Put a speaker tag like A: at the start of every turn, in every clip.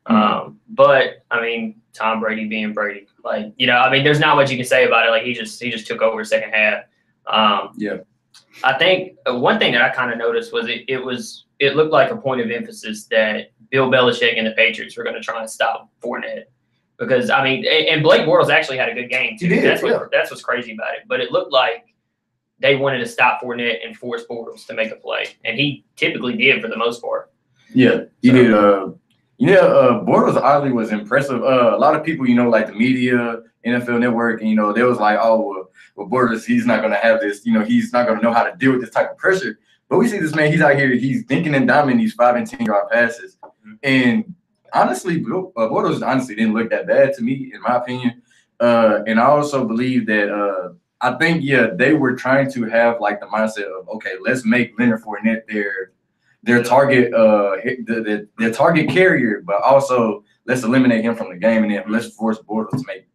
A: But I mean, Tom Brady being Brady, like, I mean, there's not much you can say about it. Like, he just took over the second half. I think one thing that I kind of noticed was it looked like a point of emphasis that Bill Belichick and the Patriots were going to try and stop Fournette, because I mean, and Blake Bortles actually had a good game too. That's what's crazy about it. But it looked like they wanted to stop Fournette and force Bortles to make a play, and he typically did for the most part.
B: Yeah, he did. Bortles oddly was impressive. A lot of people, like the media, NFL Network, and they was like, oh, well, Bortles, he's not going to have this. He's not going to know how to deal with this type of pressure. But we see this man, he's out here, he's thinking and diming these 5 and 10-yard passes. And honestly, Bortles honestly didn't look that bad to me, in my opinion. And I also believe that I think, they were trying to have like the mindset of, okay, let's make Leonard Fournette their target, their target carrier, but also let's eliminate him from the game, and then let's force Bortles to make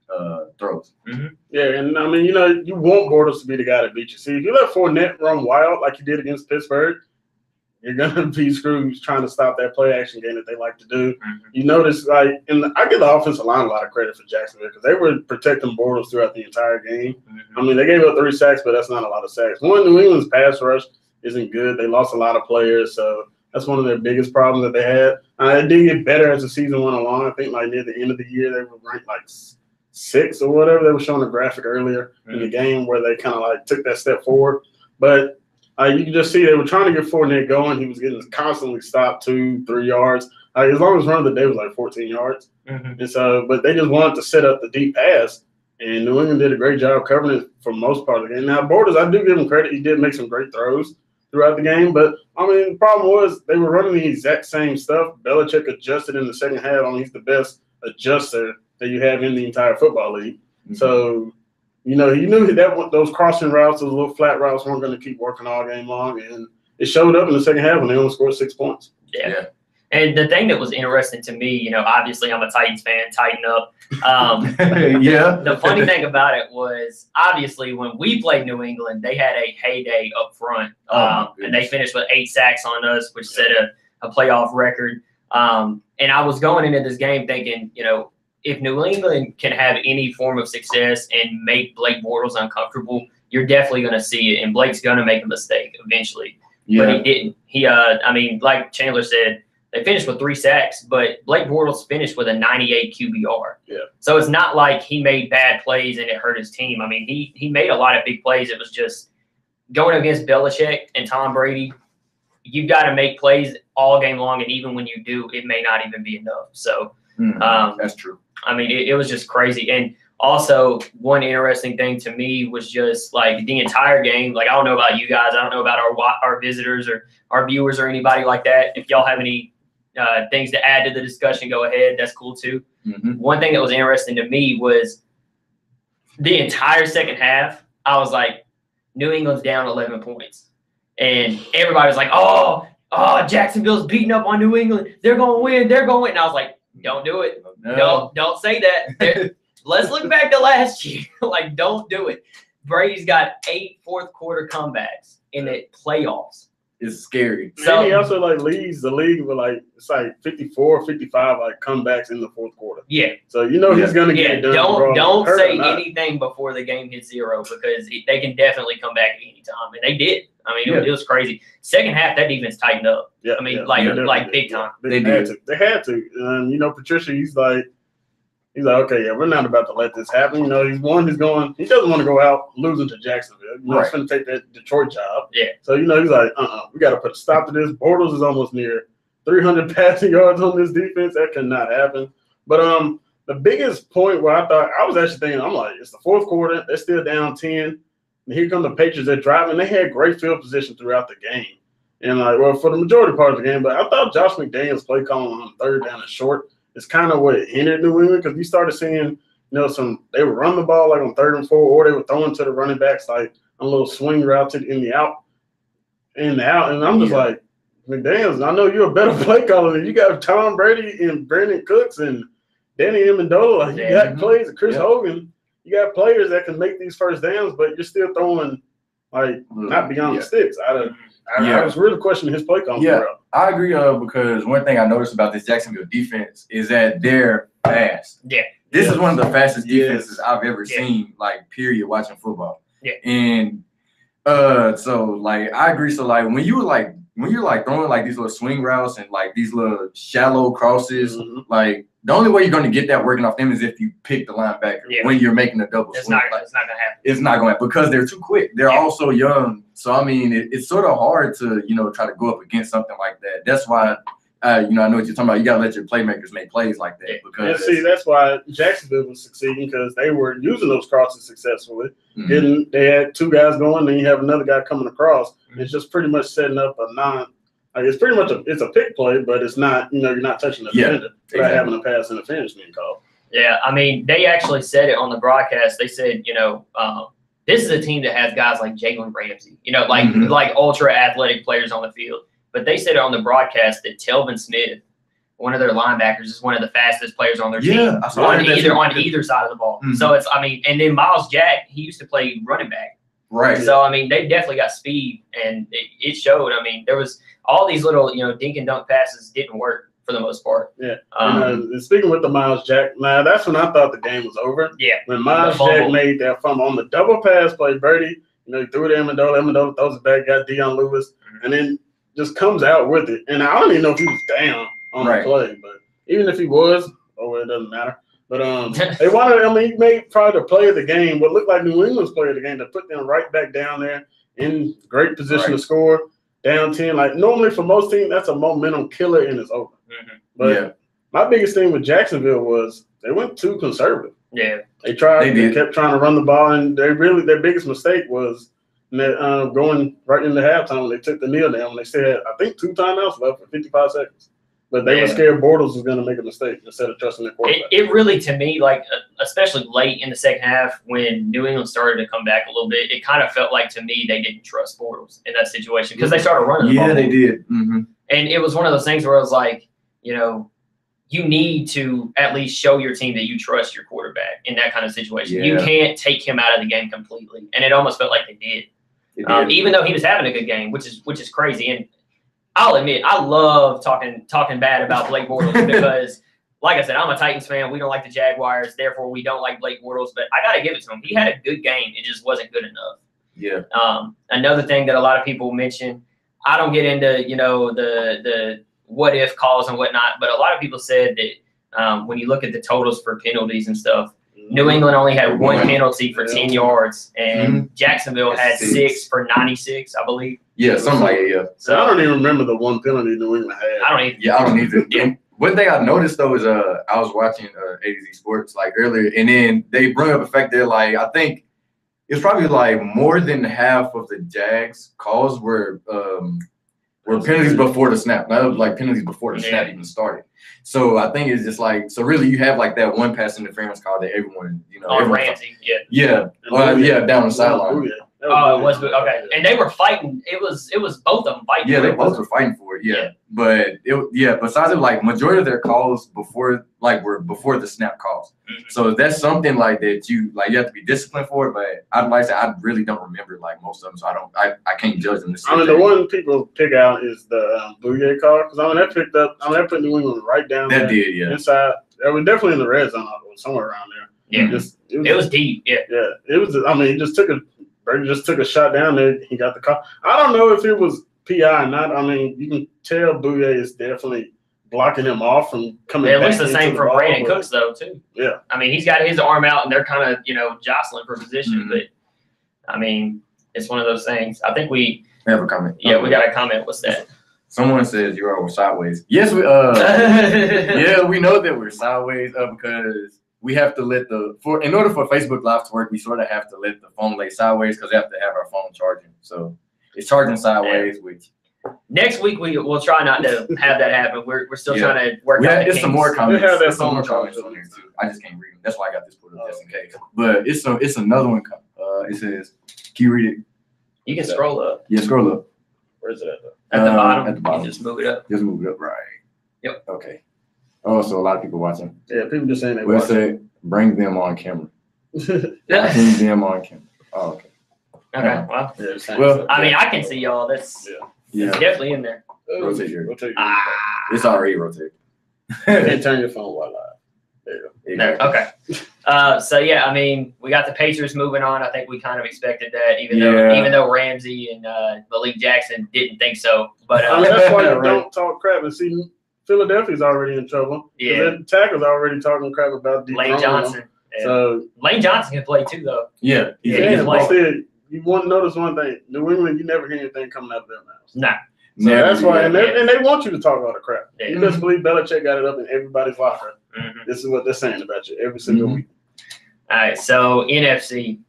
B: throws.
C: Yeah, and I mean, you want Bortles to be the guy to beat you. See, if you let Fournette run wild like he did against Pittsburgh, you're gonna be screwed trying to stop that play action game that they like to do. You notice, I give the offensive line a lot of credit for Jacksonville, because they were protecting Bortles throughout the entire game. I mean, they gave up 3 sacks, but that's not a lot of sacks. New England's pass rush isn't good. They lost a lot of players, so that's one of their biggest problems that they had. It did get better as the season went along. I think like near the end of the year, they were ranked like 6 or whatever. They were showing a graphic earlier in the game where they kind of like took that step forward. But you can just see they were trying to get Fournette going. He was getting constantly stopped 2-3 yards. As long as run of the day was like 14 yards. And so, but they just wanted to set up the deep pass, and New England did a great job covering it for most part of the game. Now, Bortles, I do give him credit. He did make some great throws throughout the game, but I mean, the problem was they were running the exact same stuff. Belichick adjusted in the second half. I mean, he's the best adjuster that you have in the entire football league. So, he knew that those crossing routes, those little flat routes, weren't going to keep working all game long, and it showed up in the second half when they only scored 6 points.
A: Yeah. And the thing that was interesting to me, obviously I'm a Titans fan, tighten up. The funny thing about it was, obviously, when we played New England, they had a heyday up front. And they finished with 8 sacks on us, which set a playoff record. And I was going into this game thinking, if New England can have any form of success and make Blake Bortles uncomfortable, you're definitely going to see it. And Blake's going to make a mistake eventually. But he didn't. I mean, like Chandler said, they finished with 3 sacks, but Blake Bortles finished with a 98 QBR. So it's not like he made bad plays and it hurt his team. I mean, he made a lot of big plays. It was just going against Belichick and Tom Brady, you've got to make plays all game long, and even when you do, it may not even be enough. So
B: that's true.
A: I mean, it was just crazy. And also, one interesting thing to me was just like the entire game. Like, I don't know about you guys. I don't know about our visitors or our viewers or anybody like that. If y'all have any things to add to the discussion, go ahead. That's cool too. One thing that was interesting to me was the entire second half, I was like, New England's down 11 points. And everybody was like, oh, Jacksonville's beating up on New England. They're going to win. They're going to win. And I was like, don't do it. No, don't say that. Let's look back to last year. Like, don't do it. Brady's got 8 fourth-quarter comebacks in the playoffs.
B: It's scary.
C: So he also leads the league with it's 54, 55 comebacks in the fourth quarter.
A: Yeah.
C: So he's going to get it done.
A: Don't say anything before the game hits 0, because they can definitely come back at any time, and they did. I mean, it was crazy. Second half, that defense tightened up. I mean, big time.
C: They had to. Patricia, he's like, okay, yeah, we're not about to let this happen. He doesn't want to go out losing to Jacksonville. He's going to take that Detroit job.
A: Yeah.
C: So, he's like, we got to put a stop to this. Bortles is almost near 300 passing yards on this defense. That cannot happen. But the biggest point where I was actually thinking, I'm like, it's the fourth quarter. They're still down 10. And here come the Patriots. They're driving. They had great field position throughout the game. And, for the majority part of the game. But I thought Josh McDaniels' play calling on 3rd down and short is kind of what it hindered New England, because we started seeing, they would run the ball on 3rd and 4, or they would throw into the running backs on a little swing route in the out. And I'm just like, McDaniels, I know you're a better play caller than you got Tom Brady and Brandon Cooks and Danny Amendola. You got plays, Chris Hogan. You got players that can make these first downs, but you're still throwing not beyond the sticks. I was really questioning his play calling.
B: Yeah, I agree. Because one thing I noticed about this Jacksonville defense is that they're fast.
A: Yeah.
B: This is one of the fastest defenses I've ever seen, like, period, watching football.
A: Yeah.
B: And so, like, I agree. So, like, when you're throwing, like, these little swing routes and, like, these little shallow crosses, like, the only way you're going to get that working off them is if you pick the linebacker when you're making a double swing.
A: It's not going to happen.
B: It's not going to happen because they're too quick. They're also young. So, I mean, it's sort of hard to, try to go up against something like that. That's why, I know what you're talking about. You got to let your playmakers make plays like that. Because
C: that's why Jacksonville was succeeding, because they were using those crosses successfully. They had two guys going, then you have another guy coming across. It's just pretty much setting up a it's pretty much it's a pick play, but it's not, you're not touching the defender without having a pass interference being called.
A: Yeah, I mean, they actually said it on the broadcast. They said, this is a team that has guys like Jalen Ramsey, like ultra athletic players on the field. But they said on the broadcast that Telvin Smith, one of their linebackers, is one of the fastest players on their team on either side of the ball. So it's, and then Miles Jack, he used to play running back.
B: Right.
A: So, I mean, they definitely got speed, and it showed. I mean, there was all these little, dink and dunk passes didn't work for the most part.
C: Yeah. And speaking with the Miles Jack, that's when I thought the game was over.
A: Yeah.
C: When Miles Jack made that fumble on the double pass play, Birdie, he threw it to Amendola. Amendola throws it back, got Dion Lewis, and then just comes out with it. And I don't even know if he was down on the play, but even if he was, it doesn't matter. But they wanted, he made probably the play of the game, what looked like New England's play of the game, to put them right back down there in great position to score, down 10. Like, normally for most teams, that's a momentum killer and it's over. But my biggest thing with Jacksonville was they went too conservative.
A: Yeah.
C: They kept trying to run the ball, and their biggest mistake was going right into halftime when they took the kneel down. When they still had, I think, 2 timeouts left for 55 seconds. But they were scared Bortles was going to make a mistake instead of trusting their quarterback.
A: It really, to me, like, especially late in the second half when New England started to come back a little bit, it kind of felt like, to me, they didn't trust Bortles in that situation because they started running the ball.
B: Yeah, they did. And
A: it was one of those things where I was like, you need to at least show your team that you trust your quarterback in that kind of situation. You can't take him out of the game completely. And it almost felt like they did. Even though he was having a good game, which is crazy. And I'll admit, I love talking bad about Blake Bortles because, like I said, I'm a Titans fan. We don't like the Jaguars, therefore we don't like Blake Bortles. But I got to give it to him. He had a good game. It just wasn't good enough.
B: Yeah.
A: Another thing that a lot of people mention, I don't get into the what if calls and whatnot, but a lot of people said that when you look at the totals for penalties and stuff, New England only had 1 penalty for 10 yards, and Jacksonville had 6 for 96, I believe.
B: Yeah, something like it,
C: So I don't even remember the 1 penalty New England had.
A: I don't even.
B: Yeah, I don't either. One thing I noticed, though, is I was watching A to Z Sports, like, earlier, and then they bring up the fact that, like, I think it's probably, like, more than half of the Jags calls were penalties before the snap. Not like penalties before the snap even started. So I think it's just like, so really you have like that one pass interference call that everyone,
A: Ramsey,
B: down the sideline.
A: Oh, it was okay, and they were fighting. It was both of them fighting.
B: Yeah, they both were fighting for it. Yeah, but besides it, like majority of their calls were before the snap calls. So that's something like that you have to be disciplined for. But I really don't remember like most of them, so I can't judge them.
C: The one people pick out is the Bouye call because that put New England right down there.
B: That did, yeah.
C: Inside, that was definitely in the red zone or somewhere around there.
A: Yeah, it was deep. Yeah,
C: it was. Brady just took a shot down there. He got the call. I don't know if it was PI or not. I mean, you can tell Bouye is definitely blocking him off from coming back.
A: It looks the same for Brandon Cooks, though, too.
C: Yeah.
A: I mean, he's got his arm out, and they're kind of, jostling for position. But, I mean, it's one of those things. I think we
B: have a comment.
A: Yeah, we got a comment. What's that?
B: Someone says you're over sideways. Yes, we we know that we're sideways because we have to in order for Facebook Live to work, we sort of have to let the phone lay sideways because we have to have our phone charging. So it's charging sideways, which
A: next week we'll try not to have that happen. We're still trying to work out the kinks.
B: Some more comments.
C: We have that
B: There's some more comments on here too. I just can't read them. That's why I got this put up just in case. But it's another one. It says, can you read it?
A: You can scroll up.
B: Yeah, scroll up.
C: Where is it at?
A: At the bottom.
B: At the bottom.
A: You just move it up.
B: Just move it up, right.
A: Yep.
B: Okay. Oh, so a lot of people watching.
C: Yeah, people just saying they
B: watching. Say, bring them on camera. Bring them on camera. Oh, okay.
A: Okay. Well, I mean, I can see y'all. That's
B: Yeah.
A: It's definitely in there.
B: Rotate here.
A: Ah.
B: It's already rotated.
C: And turn your phone while live. There you go.
B: Exactly.
A: Okay. So yeah, I mean, we got the Patriots moving on. I think we kind of expected that, even though Ramsey and Malik Jackson didn't think so. But
C: I mean, that's why you
B: Right.
C: don't talk crap. And see, Philadelphia's already in trouble.
A: Yeah.
C: The tackle's already talking crap about
A: Lane Johnson. Yeah.
C: So
A: Lane Johnson can play too, though.
B: Yeah.
A: Yeah,
C: yeah,
A: he's
C: but
A: like-
C: still, you want to notice one thing: New England, you never hear anything coming out of their mouths.
A: No.
C: So that's why, and
A: Yeah.
C: they want you to talk about the crap.
A: Yeah.
C: You best believe Belichick got it up in everybody's locker.
A: Mm-hmm.
C: This is what they're saying about you every single week.
A: All right, so NFC,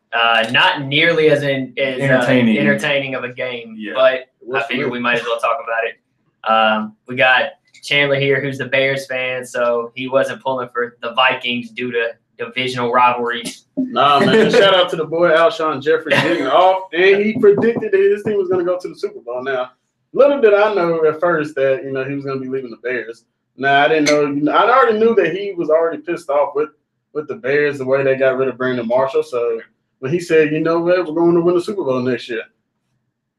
A: not nearly as entertaining of a game,
B: Yeah.
A: but I figure we might as well talk about it. We got Chandler here, who's the Bears fan, so he wasn't pulling for the Vikings due to divisional rivalries.
C: Nah, man. Shout out to the boy Alshon Jeffrey getting off, and he predicted that his team was going to go to the Super Bowl. Now, little did I know at first that he was going to be leaving the Bears. Now, I didn't know. I already knew that he was already pissed off with the Bears, the way they got rid of Brandon Marshall. So when he said, you know what, we're going to win the Super Bowl next year.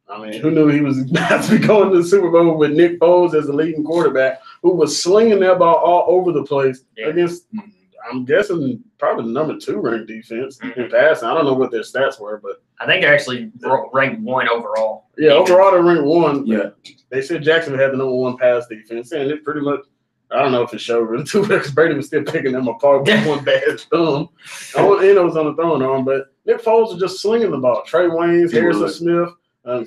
C: I mean, who knew he was about to be going to the Super Bowl with Nick Foles as the leading quarterback, who was slinging that ball all over the place against, I'm guessing, probably the number 2 ranked defense in passing. I don't know what their stats were, but
A: I think they're actually ranked 1 overall.
C: yeah, overall they're ranked 1.
B: Yeah.
C: They said Jacksonville had the number 1 pass defense, and it pretty much, I don't know if it showed really too much because Brady was still picking them apart with one bad thumb. It was on the throwing arm, but Nick Foles was just slinging the ball. Trey Waynes, Harrison Smith,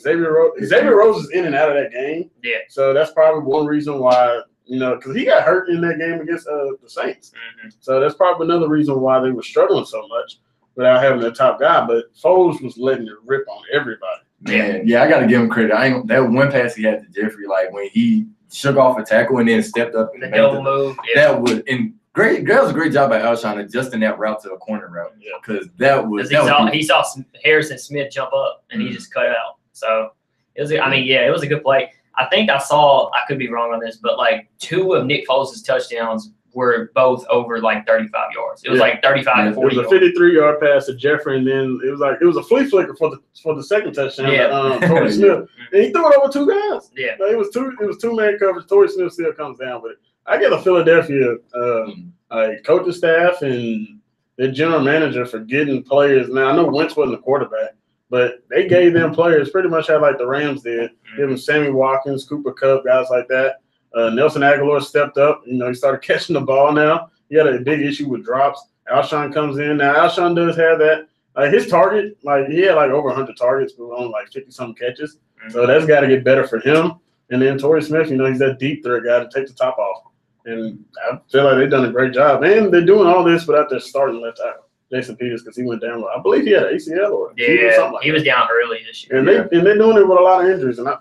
C: Xavier Rose. Xavier Rose is in and out of that game.
A: Yeah.
C: So that's probably one reason why, because he got hurt in that game against the Saints.
A: Mm-hmm.
C: So that's probably another reason why they were struggling so much without having their top guy. But Foles was letting it rip on everybody.
B: Man, yeah, I got to give him credit. That one pass he had to Jeffrey, like when he shook off a tackle and then stepped up and
A: The double move. Yeah.
B: That was a great job by Alshon adjusting that route to a corner route.
C: Yeah.
B: Because that was.
A: He saw Harrison Smith jump up and he just cut out. So it was. It was a good play. I think I could be wrong on this, but like 2 of Nick Foles' touchdowns were both over like 35 yards. It was like 35 to 40.
C: It was a 53-yard pass to Jeffrey, and then it was a flea flicker for the second touchdown.
A: Yeah.
C: Torrey Smith, and he threw it over 2 guys.
A: Yeah,
C: It was 2-man coverage. Torrey Smith still comes down with it. I get the Philadelphia coaching staff and their general manager for getting players. Now I know Wentz wasn't the quarterback, but they gave them players pretty much like the Rams did. Give them Sammy Watkins, Cooper Kupp, guys like that. Nelson Aguilar stepped up. He started catching the ball now. He had a big issue with drops. Alshon comes in. Now, Alshon does have that. His target, he had over 100 targets, but on 50-something catches. So that's got to get better for him. And then Torrey Smith, he's that deep threat guy to take the top off. And I feel like they've done a great job. And they're doing all this without their starting left tackle, Jason Peters, because he went down. I believe he had an ACL or something like
A: he was down early this year.
C: And they're doing it with a lot of injuries. And I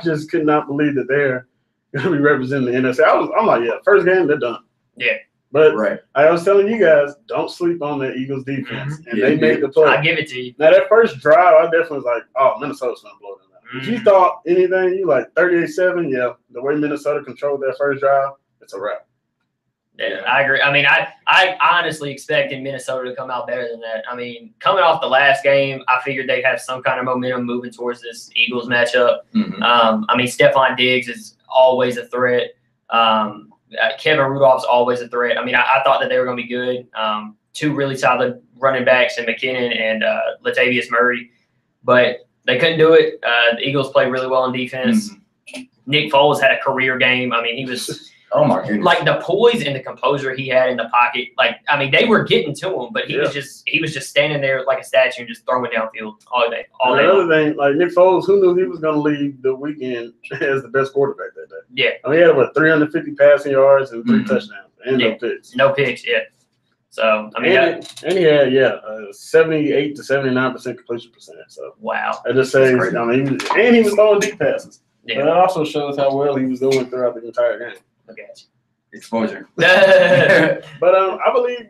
C: just could not believe that they're going to be representing the NFC. I'm like, first game, they're done.
A: Yeah.
C: But
B: right.
C: I was telling you guys, don't sleep on the Eagles defense. And they made the play.
A: I give it to you.
C: Now, that first drive, I definitely was like, oh, Minnesota's going to blow them out. If you thought anything, you 38-7, the way Minnesota controlled that first drive, it's a wrap.
A: Yeah, I agree. I honestly expected Minnesota to come out better than that. Coming off the last game, I figured they'd have some kind of momentum moving towards this Eagles matchup.
B: Mm-hmm.
A: Stephon Diggs is always a threat. Kevin Rudolph's always a threat. I thought that they were going to be good. 2 really solid running backs in McKinnon and Latavius Murray, but they couldn't do it. The Eagles played really well in defense. Mm-hmm. Nick Foles had a career game. He was
B: oh my goodness.
A: The poise and the composure he had in the pocket. They were getting to him, but he was just standing there like a statue and just throwing downfield all day.
C: Another thing, Nick Foles, who knew he was going to leave the weekend as the best quarterback that day?
A: Yeah.
C: He had 350 passing yards and 3 touchdowns and no picks.
A: No picks, yeah. So
C: and he had 78 to 79% completion percentage. So
A: wow,
C: I just say he was throwing deep passes.
A: Yeah.
C: But that also shows how well he was doing throughout the entire game.
A: Okay.
B: Exposure.
C: But I believe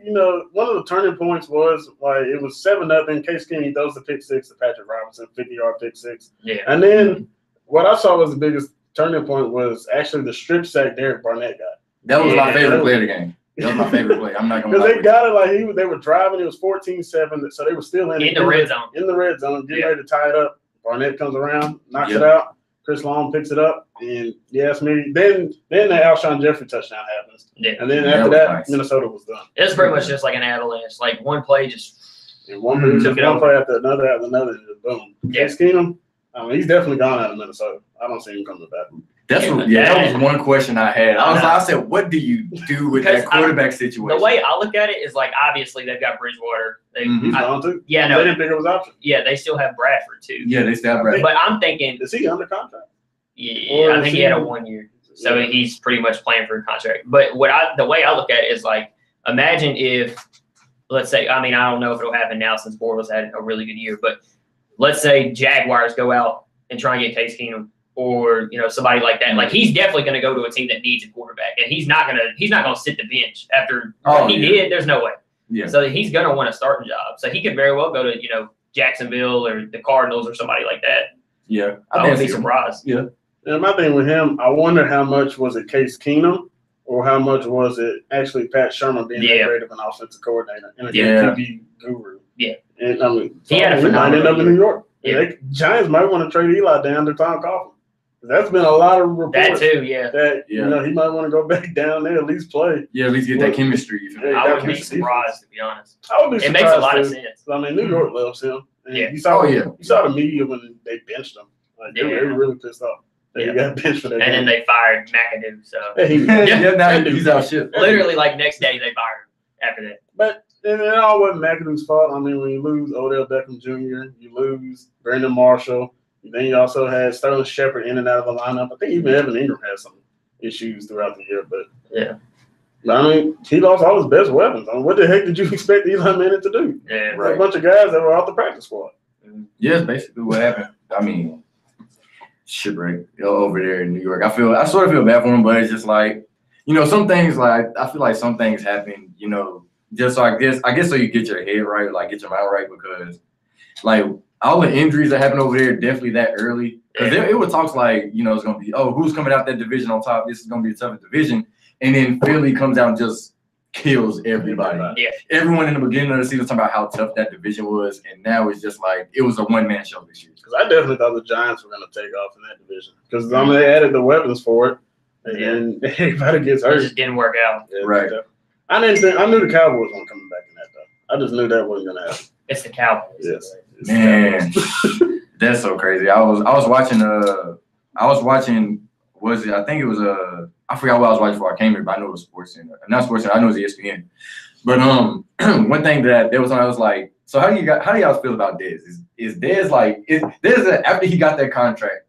C: one of the turning points was it was 7-0. Case Keenum throws the pick 6 to Patrick Robinson, 50-yard pick 6.
A: Yeah.
C: And then what I saw was the biggest turning point was actually the strip sack Derek Barnett got.
B: That was my favorite play of the game. That was my favorite play. I'm not gonna.
C: Because they got it they were driving. It was 14-7, so they were still in
A: the red zone.
C: In the red zone, getting ready to tie it up. Barnett comes around, knocks it out, Chris Long picks it up, and yes, me. Then the Alshon Jeffrey touchdown happens, and then after that, nice. Minnesota was done.
A: It's pretty much just like an avalanche. Like one play just
C: and one play after another, and just boom. Case Keenum, he's definitely gone out of Minnesota. I don't see him coming back.
B: That was one question I had. I said, what do you do with that quarterback situation?
A: The way I look at it is like, obviously they've got Bridgewater.
C: He's gone too.
A: Yeah, no,
C: they didn't think it was an option.
A: Yeah, they still have Bradford too.
B: Yeah, they still have Bradford.
A: But I'm thinking,
C: is he under contract?
A: Yeah, I think he had a 1 year, so he's pretty much playing for a contract. But the way I look at it is like, imagine if, let's say, I don't know if it'll happen now since Bortles had a really good year, but let's say Jaguars go out and try and get Case Keenum. Or somebody like that. Like he's definitely going to go to a team that needs a quarterback, and he's not gonna sit the bench after what he did. There's no way.
B: Yeah.
A: So he's going to want a starting job. So he could very well go to Jacksonville or the Cardinals or somebody like that.
B: Yeah,
A: I wouldn't be surprised.
C: Yeah. And my thing with him, I wonder how much was it Case Keenum, or how much was it actually Pat Shermer being that great of an offensive coordinator and a QB guru.
A: Yeah.
C: And
A: he had a phenomenal
C: end up in New York. Yeah. Giants might want to trade Eli down to Tom Coughlin. That's been a lot of reports.
A: That too, yeah.
C: That he might want to go back down there, at least play.
B: Yeah, at least get that chemistry.
A: I wouldn't be surprised, to be honest.
C: I would be surprised.
A: It makes a lot of sense.
C: New York loves him. And you saw the media when they benched him. Like they were really pissed off that he got benched for that.
A: And then they fired McAdoo. So
B: now he's out shit.
A: Literally, like next day they fired him after that.
C: But and it all wasn't McAdoo's fault. When you lose Odell Beckham Jr., you lose Brandon Marshall. Then you also had Sterling Shepard in and out of the lineup. I think even Evan Ingram had some issues throughout the year. But he lost all his best weapons. What the heck did you expect Eli Manning to do?
A: Yeah,
C: right. A bunch of guys that were off the practice squad.
B: Yeah, that's basically what happened. Shipwreck over there in New York. I sort of feel bad for him, but it's just like, some things like I feel like some things happen, just so I guess so you get your head right, like get your mind right, because like all the injuries that happened over there definitely that early. Because it was talks like, it's going to be, who's coming out that division on top? This is going to be the toughest division. And then Philly comes out and just kills everybody.
A: Yeah.
B: Everyone in the beginning of the season talking about how tough that division was. And now it's just like, it was a one-man show this year.
C: Because I definitely thought the Giants were going to take off in that division. Because they added the weapons for it. And everybody gets hurt.
A: It just didn't work out.
C: Yeah, right. I knew the Cowboys weren't coming back in that, though. I just knew that wasn't going to happen.
A: It's the Cowboys.
C: Yes.
B: Man, that's so crazy. I was watching I think it was I forgot what I was watching before I came here, but I know it was SportsCenter. Not SportsCenter, I know it was ESPN. But one thing that there was I was like, so how do y'all feel about Dez? Is Dez like Dez after he got that contract,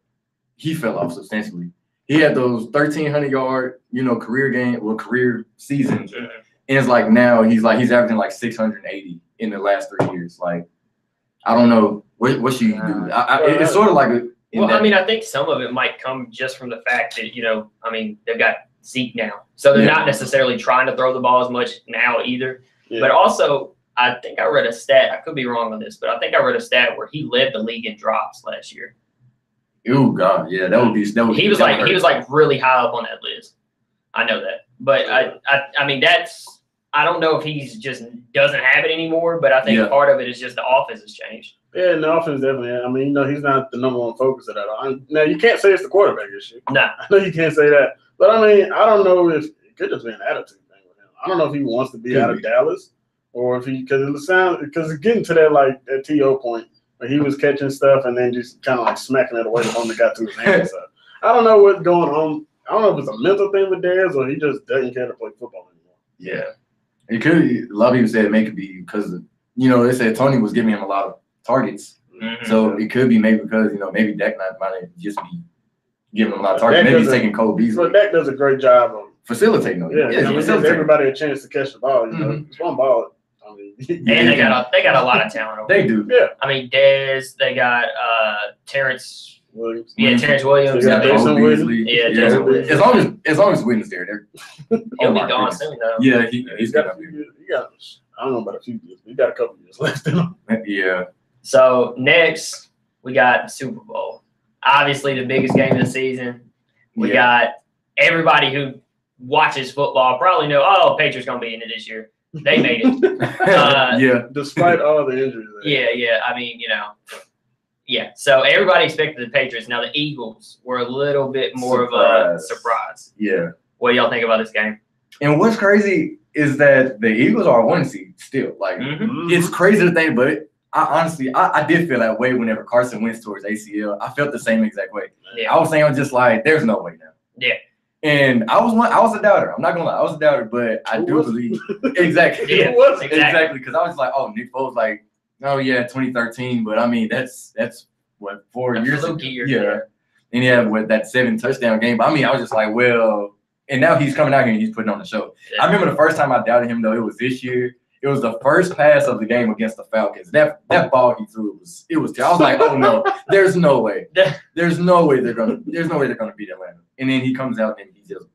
B: he fell off substantially. He had those 1,300-yard, career seasons. And it's like now he's averaging like 680 in the last 3 years. Like, I don't know what should you do. It's sort of like
A: I think some of it might come just from the fact that they've got Zeke now, so they're not necessarily trying to throw the ball as much now either. Yeah. But also, I think I read a stat. I could be wrong on this, but I think I read a stat where he led the league in drops last year.
B: Oh God, yeah, that would be. He was
A: like really high up on that list. I know that, but that's. I don't know if he's just doesn't have it anymore, but I think part of it is just the offense has changed.
C: Yeah, and the offense definitely. He's not the number one focus of that. Now, you can't say it's the quarterback issue.
A: No.
C: I know you can't say that. But, I don't know if – it could just be an attitude thing with him. I don't know if he wants to be out of Dallas or if he – because it's getting to that T.O. point where he was catching stuff and then just kind of like smacking it away when it got to his hands. So I don't know what's going on. I don't know if it's a mental thing with Dez or he just doesn't care to play football anymore.
B: Yeah. It could be, a lot of people said it could be because, they said Tony was giving him a lot of targets. Mm-hmm. So it could be maybe because, maybe Dak might just be giving him a lot of targets. Maybe he's taking Cole Beasley.
C: But Dak does a great job of
B: facilitating.
C: Gives everybody a chance to catch the ball. It's one ball.
A: And they got a lot of talent over
B: there. They do.
C: Yeah.
A: Dez, they got Terrence
C: Williams.
A: Yeah, Terrence Williams.
C: Jason Williams.
A: Yeah, Jason Williams.
B: As long as Williams there,
A: he'll be gone soon though.
B: Yeah, he's got.
C: I don't know about a few years. He got a couple years left in him.
B: Yeah.
A: So next we got the Super Bowl. Obviously the biggest game of the season. We got everybody who watches football probably know. Patriots gonna be in it this year. They made it.
C: Despite all the injuries.
A: Yeah. Yeah, so everybody expected the Patriots. Now the Eagles were a little bit more of a surprise.
B: Yeah.
A: What do y'all think about this game?
B: And what's crazy is that the Eagles are 1 seed still. Like, it's crazy to think, but I honestly did feel that way whenever Carson went towards ACL. I felt the same exact way.
A: Yeah.
B: I was saying, just like, there's no way now.
A: Yeah.
B: And I was a doubter. I'm not gonna lie, I was a doubter, but I do believe exactly.
A: Yeah,
B: exactly. Because I was like, oh, Nick Foles, like, oh yeah, 2013, but I mean that's what 4 years ago. Yeah. And yeah, with that 7 touchdown game. But I mean, I was just like, well, and now he's coming out here and he's putting on the show. Yeah. I remember the first time I doubted him though, it was this year. It was the first pass of the game against the Falcons. That ball he threw I was like, oh no, there's no way. There's no way they're gonna beat Atlanta. And then he comes out and he just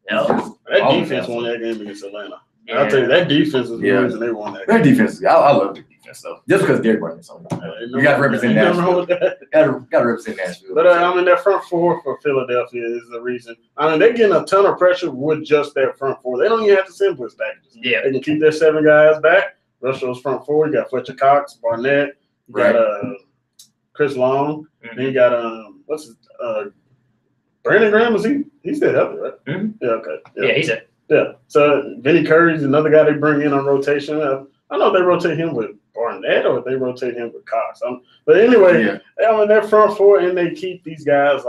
C: that defense won that game against Atlanta. Yeah. I'll tell you, that defense is the reason they won that game.
B: Their defense, I love the defense though. Just because Derek Barnes is on you got to represent Nashville. Got to represent Nashville.
C: But I mean, that front four for Philadelphia is the reason. I mean, they're getting a ton of pressure with just that front four. They don't even have to send blitz packages.
A: Yeah,
C: they can keep their 7 guys back. Rush those front four. You got Fletcher Cox, Barnett. You got Chris Long. Then you got Brandon Graham. He's still healthy, right? Yeah. Okay.
A: Yeah, he's it.
C: Yeah. So Vinny Curry's another guy they bring in on rotation. I don't know if they rotate him with Barnett or if they rotate him with Cox. But anyway, I mean, they're front four and they keep these guys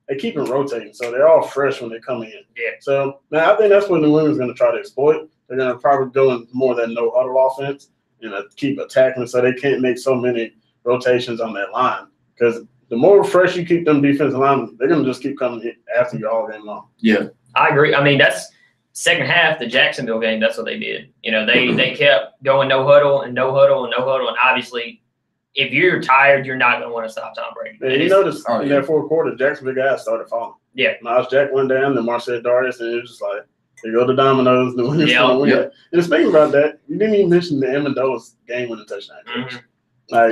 C: they keep them rotating, so they're all fresh when they come in.
A: Yeah.
C: So now I think that's what New England's going to try to exploit. They're going to probably go in more of that no huddle offense and keep attacking, so they can't make so many rotations on that line. Because the more fresh you keep them defensive linemen, they're going to just keep coming after you all game long.
B: Yeah,
A: I agree. I mean, that's second half, the Jacksonville game. That's what they did. You know, they kept going no huddle and no huddle and no huddle, and obviously, if you're tired, you're not going to want to stop Tom Brady.
C: Yeah, you notice in that fourth quarter, Jacksonville guys started falling.
A: Yeah,
C: Miles Jack went down, then Marcel Darius, and it was just like, there go the dominoes. New England's going to win. And speaking about that, you didn't even mention the Amendola's game-winning touchdown.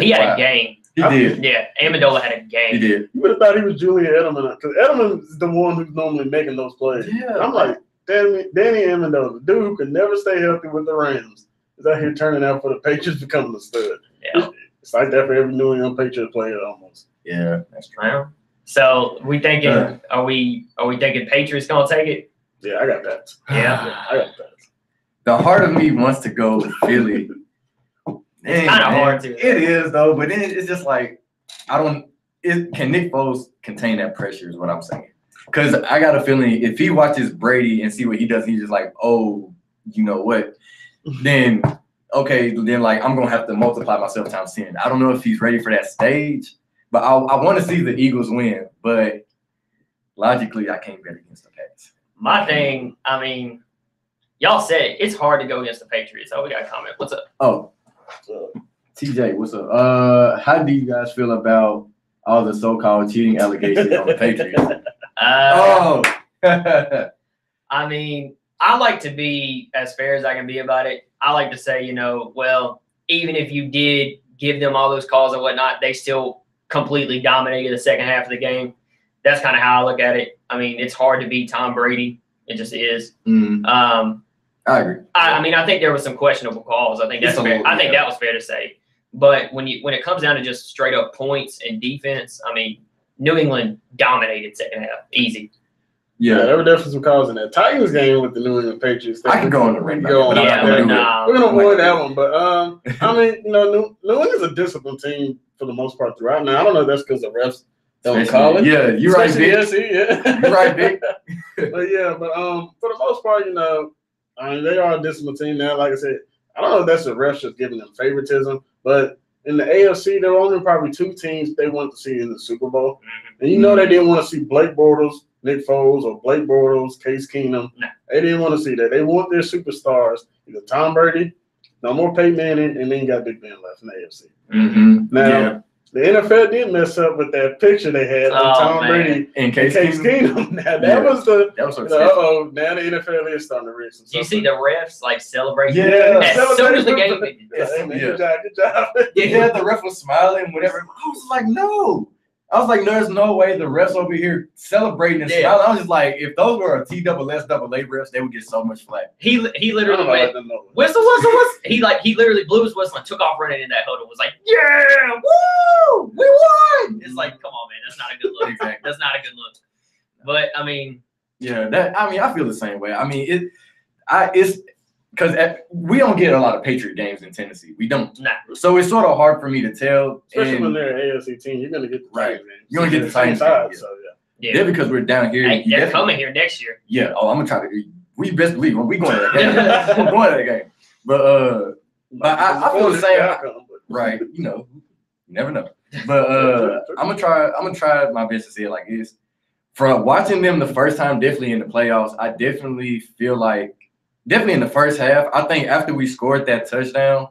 A: He had a game.
B: He did.
A: Yeah, Amendola had a game.
B: He did.
C: You would have thought he was Julian Edelman because Edelman is the one who's normally making those plays.
B: Yeah.
C: I'm like, Danny Amendola, the dude who could never stay healthy with the Rams, is out here turning out for the Patriots, becoming a stud.
A: Yeah.
C: It's like that for every New England Patriot player almost.
B: Yeah, that's true.
A: Well, so we thinking, are we thinking Patriots gonna take it?
C: Yeah, I got that.
A: Yeah,
C: I got that.
B: The heart of me wants to go with Philly.
A: It's kind of hard to.
B: It is though, but then it's just like can Nick Foles contain that pressure? Is what I'm saying. Because I got a feeling if he watches Brady and see what he does, he's just like, oh, you know what? Then like I'm gonna have to multiply myself times 10. I don't know if he's ready for that stage, but I want to see the Eagles win. But logically, I can't bet against the Pats.
A: My thing, I mean, y'all said it's hard to go against the Patriots. Oh, we got a comment. What's up?
B: Oh, TJ, what's up? How do you guys feel about all the so-called cheating allegations on the Patriots?
A: I mean, I like to be as fair as I can be about it. I like to say, well, even if you did give them all those calls and whatnot, they still completely dominated the second half of the game. That's kind of how I look at it. I mean, it's hard to beat Tom Brady. It just is.
B: I agree.
A: I mean, I think there was some questionable calls. I think that's fair. I think that was fair to say. But when it comes down to just straight up points and defense, I mean, New England dominated second half, easy.
C: Yeah, there were definitely some calls in that Titans game with the New England Patriots.
B: I can go on the ring.
C: We're gonna avoid that one, but I mean, New England's a disciplined team for the most part throughout. Now I don't know if that's because the refs don't call it.
B: Yeah, you're right, Vic.
C: Yeah,
B: you're right, Vic.
C: but for the most part, I mean, they are a disciplined team now. Like I said, I don't know if that's the refs just giving them favoritism, but in the AFC, there were only probably 2 teams they wanted to see in the Super Bowl, and they didn't want to see Blake Bortles, Nick Foles, or Blake Bortles, Case Keenum.
A: No.
C: They didn't want to see that. They want their superstars, either Tom Brady, no more Peyton Manning, and then you got Big Ben left in the AFC. Now, the NFL did mess up with that picture they had of Tom Brady
B: and Case
C: Keenum. Now, that was the
B: –
C: now the NFL is starting to read some stuff.
A: You see the refs, celebrating?
C: Yeah.
A: As soon as the game ended.
C: Good job.
B: Yeah, the ref was smiling, whatever. I was like, no. I was like, there's no way the refs over here celebrating and smiling. I was just like, if those were TSSAA refs, they would get so much flack.
A: He literally went, whistle. He literally blew his whistle and took off running in that huddle. Was like, yeah, woo, we won. It's like, come on, man, that's not a good look. Exactly. That's not a good look. But I mean,
B: yeah, I feel the same way. I mean, it's because we don't get a lot of Patriot games in Tennessee. We don't.
A: Nah.
B: So it's sort of hard for me to tell.
C: Especially when they're an AFC team, you're gonna get the
B: right. You're gonna get the Titans. So yeah. They're because we're down here.
A: Hey, they're coming here next year.
B: Yeah. Oh, I'm gonna try to. We best believe we going to that game. We're going to that game. But I feel the same. Right. You never know. But I'm gonna try my best to say it like this. From watching them the first time, definitely in the playoffs, I definitely feel like. Definitely in the first half, I think after we scored that touchdown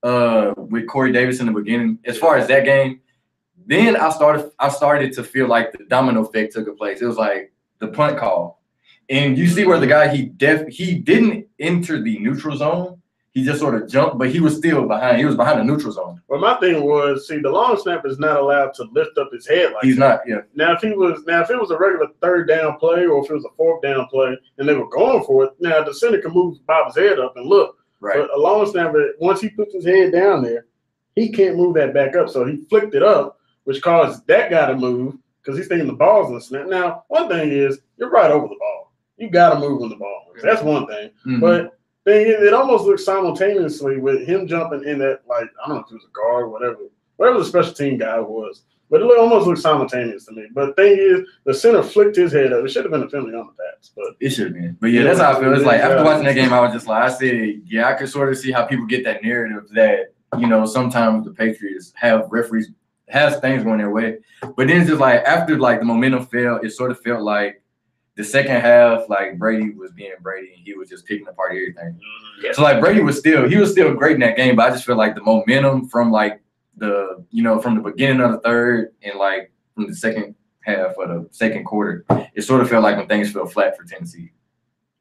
B: with Corey Davis in the beginning, as far as that game, then I started to feel like the domino effect took place. It was like the punt call. And you see where the guy, he didn't enter the neutral zone. He just sort of jumped, but he was still behind. He was behind the neutral zone.
C: Well, my thing was, see, the long snapper is not allowed to lift up his head like
B: he's
C: that.
B: not. Yeah.
C: Now, if it was a regular third down play, or if it was a fourth down play, and they were going for it, now the center can move bob his head up and look.
B: Right.
C: But a long snapper, once he puts his head down there, he can't move that back up. So he flicked it up, which caused that guy to move because he's thinking the ball's in the snap. Now, one thing is, you're right over the ball. You got to move when the ball moves. That's one thing.
B: Mm-hmm.
C: But it almost looks simultaneously with him jumping in that, like, I don't know if it was a guard or whatever the special team guy was. But it almost looks simultaneous to me. But the thing is, the center flicked his head up. It should have been a penalty on the pass. But
B: it should have been. But yeah, that's how I feel. It's like after watching that game, I was just like, I said, yeah, I could sort of see how people get that narrative that, sometimes the Patriots have things going their way. But then it's just like after like the momentum fell, it sort of felt like the second half, like Brady was being Brady and he was just picking apart everything. Yeah. So like Brady was still great in that game, but I just feel like the momentum from like from the beginning of the third and like from the second half of the second quarter, it sort of felt like when things fell flat for Tennessee.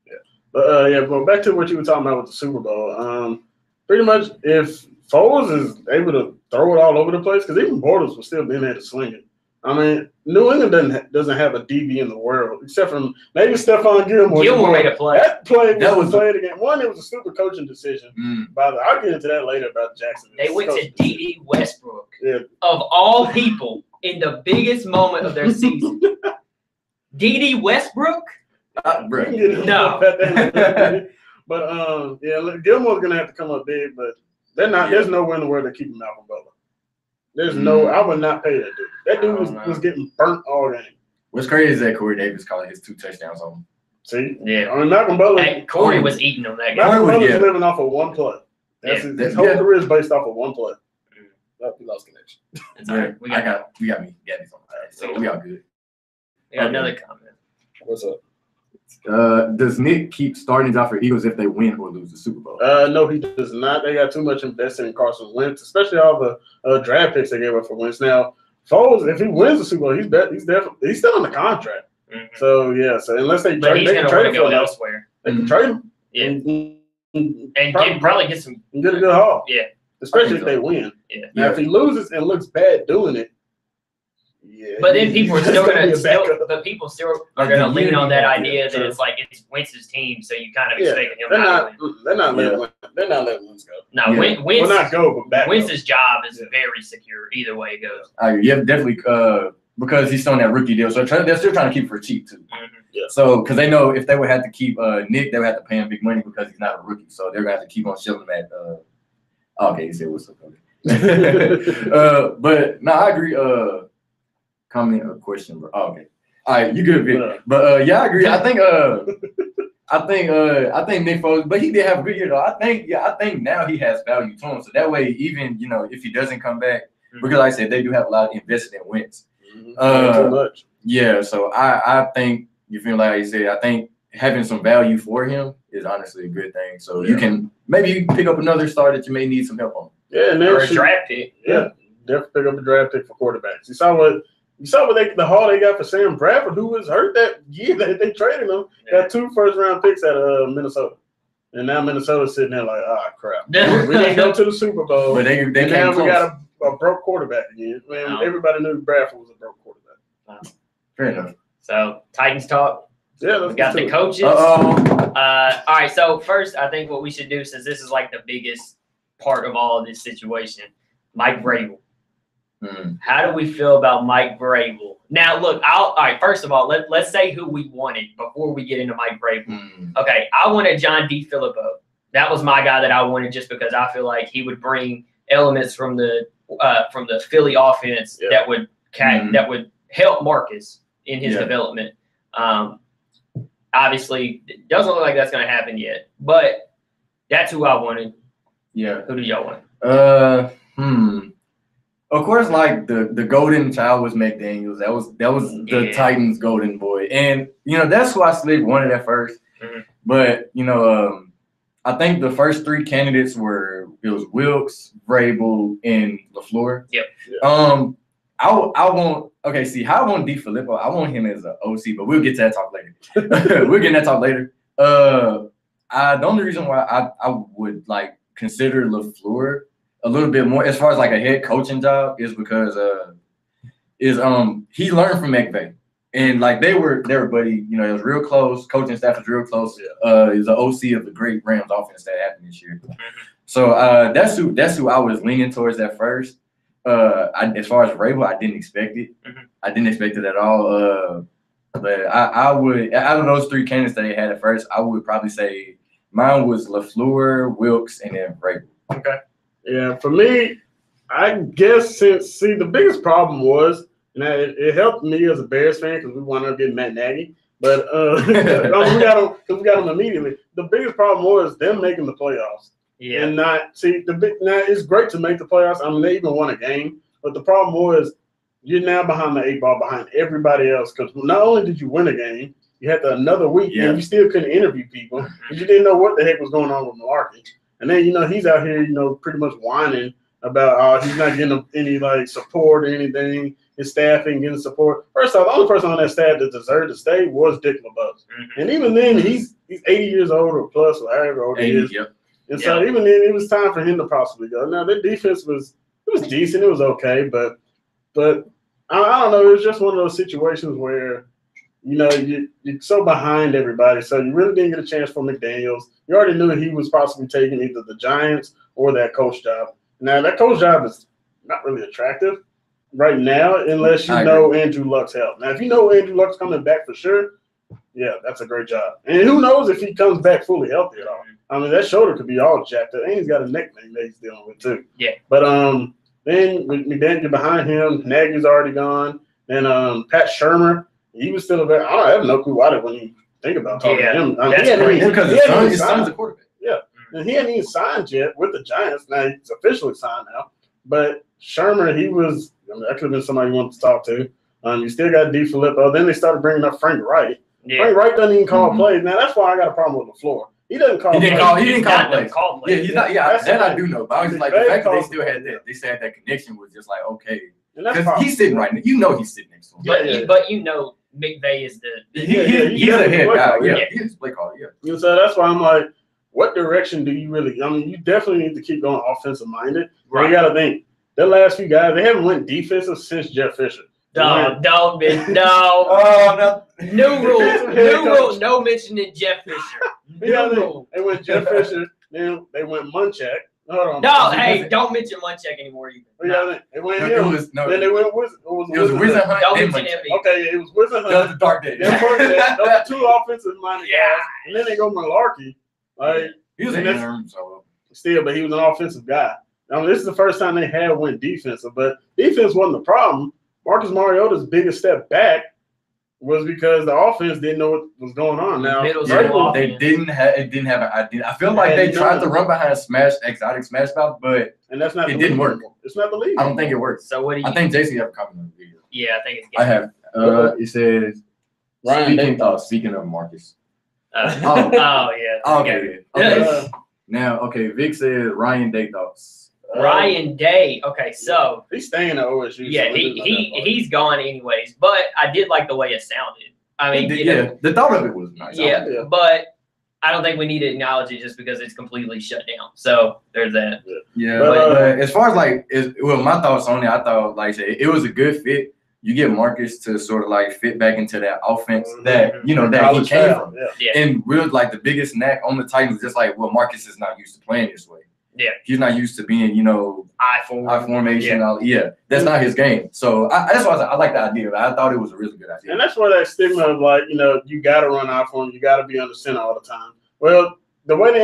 C: Yeah. But going back to what you were talking about with the Super Bowl, pretty much if Foles is able to throw it all over the place, because even Bortles was still being able to sling it. I mean, New England doesn't have a DB in the world except for maybe Stephon Gilmore.
A: Gilmore made a play.
C: That play was played again. One, it was a stupid coaching decision. I'll get into that later about Jackson.
A: They went to D.D. Westbrook, of all people, in the biggest moment of their season. D.D. Westbrook?
C: No. But Gilmore's gonna have to come up big, but they're not. There's no way in the world they're keeping Malcolm Butler. There's I would not pay that dude. That dude was getting burnt all game.
B: What's crazy is that Corey Davis caught his 2 touchdowns on him.
C: See?
A: Yeah.
C: I mean, Malcolm Butler.
A: And Corey was eating on that game.
C: Malcolm Butler's living off of one play. His whole career is based off of one play.
B: We lost connection.
A: It's all right. We got
B: me. Got me on that. So we all good.
A: We got another comment.
B: What's up? Does Nick keep starting Josh for Eagles if they win or lose the Super Bowl?
C: No, he does not. They got too much invested in Carson Wentz, especially all the draft picks they gave up for Wentz. Now, Foles, if he wins the Super Bowl, he's still on the contract.
A: Mm-hmm.
C: So unless they trade him
A: go elsewhere,
C: they can trade him.
A: And probably get a
C: good haul.
A: Yeah,
C: especially if they win.
A: Yeah.
C: Now, if he loses and looks bad doing it.
A: Yeah, but then people are still gonna lean on that idea that it's like it's Wentz's team, so you kind of expect him.
C: They're not letting Wentz go.
A: No, Wentz will
C: not go, but back
A: Wentz's job is very secure either way it goes.
B: Yeah, definitely, because he's still on that rookie deal, so they're still trying to keep it for cheap too.
A: Mm-hmm.
C: Yeah.
B: So because they know if they would have to keep Nick, they would have to pay him big money because he's not a rookie, so they're gonna have to keep on shilling him at. Okay, he said what's up. But no, I agree. Comment or question, bro. Oh, okay. All right, you good, Vic. But I agree. I think Nick Foles, but he did have a good year though. I think now he has value to him. So that way, even if he doesn't come back, because like I said, they do have a lot invested in Wentz.
C: Too much.
B: Yeah, so I think you feel like you said, I think having some value for him is honestly a good thing. So you can maybe pick up another star that you may need some help on.
C: Yeah, and
A: or a draft pick.
C: Yeah, definitely pick up a draft pick for quarterbacks. You saw the haul they got for Sam Bradford, who was hurt that year that they traded him. Got 2 first-round picks out of Minnesota. And now Minnesota's sitting there like, crap. We didn't go to the Super Bowl.
B: But they
C: now we got a broke quarterback again. Man, everybody knew Bradford was a broke quarterback.
B: Fair enough.
A: So Titans talk.
C: Yeah,
A: We got the coaches.
B: Uh-oh.
A: All right. So first, I think what we should do, since this is like the biggest part of all of this situation, Mike Vrabel. How do we feel about Mike Vrabel? Now, look, all right, first of all, let's say who we wanted before we get into Mike Vrabel. Okay, I wanted John DeFilippo. That was my guy that I wanted just because I feel like he would bring elements from the Philly offense that would help Marcus in his development. Obviously, it doesn't look like that's going to happen yet, but that's who I wanted.
B: Yeah.
A: Who do y'all want?
B: Of course, like the golden child was McDaniels. That was the Titans' golden boy, and that's who I wanted at first. But I think the first three candidates were Wilks, Vrabel, and LaFleur.
A: Yep.
B: I want how I want DeFilippo. I want him as an OC, but we'll get to that talk later. We'll get to that talk later. The only reason why I would like consider LaFleur a little bit more as far as like a head coaching job is because he learned from McVay, and like they were buddy. It was real close. Coaching staff was real close. He was the OC of the great Rams offense that happened this year. So that's who I was leaning towards at first. As far as Vrabel, I didn't expect it. I didn't expect it at all. But I would, out of those three candidates that they had at first, I would probably say mine was LaFleur, Wilks, and then Vrabel.
A: Okay.
C: Yeah, for me, I guess the biggest problem was, and it helped me as a Bears fan because we wanted to get Matt Nagy, but we got him immediately. The biggest problem was them making the playoffs.
A: Yeah.
C: And now it's great to make the playoffs. I mean, they even won a game, but the problem was you're now behind the 8 ball, behind everybody else, because not only did you win a game, you had another week, and you still couldn't interview people because you didn't know what the heck was going on with Malarkey. And then, he's out here, pretty much whining about he's not getting any, like, support or anything. His staff ain't getting support. First off, the only person on that staff that deserved to stay was Dick LeBeau. And even then, he's 80 years old or plus, or however old he is. And so even then, it was time for him to possibly go. Now, their defense was decent. It was okay. But I don't know. It was just one of those situations where, you're so behind everybody. So you really didn't get a chance for McDaniels. You already knew he was possibly taking either the Giants or that coach job. Now, that coach job is not really attractive right now unless you know Andrew Luck's help. Now, if you know Andrew Luck's coming back for sure, yeah, that's a great job. And who knows if he comes back fully healthy at all. I mean, that shoulder could be all jacked up. And he's got a neck thing that he's dealing with too.
A: Yeah.
C: But then with McDaniel behind him, Nagy's already gone. And Pat Shurmur, he was still available. I have no clue why they wouldn't even think about talking to him.
B: Because his son's a quarterback.
C: Yeah. And he hadn't even signed yet with the Giants. Now he's officially signed now. But Shurmur, that could have been somebody you wanted to talk to. You still got DeFilippo. Then they started bringing up Frank Wright.
A: Yeah.
C: Frank Wright doesn't even call plays. Now that's why I got a problem with LaFleur. He doesn't call.
B: He didn't call plays.
A: Yeah,
B: he's not. Yeah, that I do know. But I was like, the fact that they still had that, they said that connection was just like okay. Because he's sitting right now. He's sitting next to him.
A: But McVay is
B: he's a head guy. Yeah, he's play caller. Yeah.
C: And so that's why I'm like, what direction do you really? I mean, you definitely need to keep going offensive minded. Right. You got to think the last few guys they haven't went defensive since Jeff Fisher.
A: No.
B: Oh no.
A: New rule. No mentioning Jeff Fisher. New rule.
C: They went Jeff Fisher. Then they went Munchak. Hold on.
A: No, hey, don't mention Munchak anymore either.
C: They went him. Then they went
B: Wizard Hunt.
A: Don't mention him either.
C: Okay, it was Wizard Hunt.
B: That was the dark day.
C: Those were two offensive minded guys. And then they go Malarkey. Right?
B: He was an interim, so
C: still, but he was an offensive guy. I mean, this is the first time they had went defensive, but defense wasn't the problem. Marcus Mariota's biggest step back was because the offense didn't know what was going on. Now
B: they didn't have an idea. I feel like they tried to run behind exotic smash mouth, but
C: that's not
B: it didn't work.
C: It's not the league.
B: I don't think it worked.
A: So what do you?
B: I think JC have a comment on the video.
A: Yeah, I think it's.
B: I have. It says. Speaking of Marcus.
A: Yeah.
B: Okay. Now, Vic says Ryan Day thoughts.
A: Ryan Day. Okay, so
C: he's staying at OSU.
A: Yeah, so he's gone anyways. But I did like the way it sounded. I mean,
B: the thought of it was nice.
A: Yeah, but I don't think we need to acknowledge it just because it's completely shut down. So there's that.
B: Yeah, but as far as like, my thoughts on it, I thought like it was a good fit. You get Marcus to sort of like fit back into that offense that that he came from.
A: Yeah.
B: And real like the biggest knack on the Titans is just like, well, Marcus is not used to playing this way.
A: Yeah,
B: he's not used to being
A: I
B: formation. That's not his game. So that's why I like the idea. I thought it was a really good idea.
C: And that's where that stigma of like you got to run I form, you got to be under center all the time. Well, the way the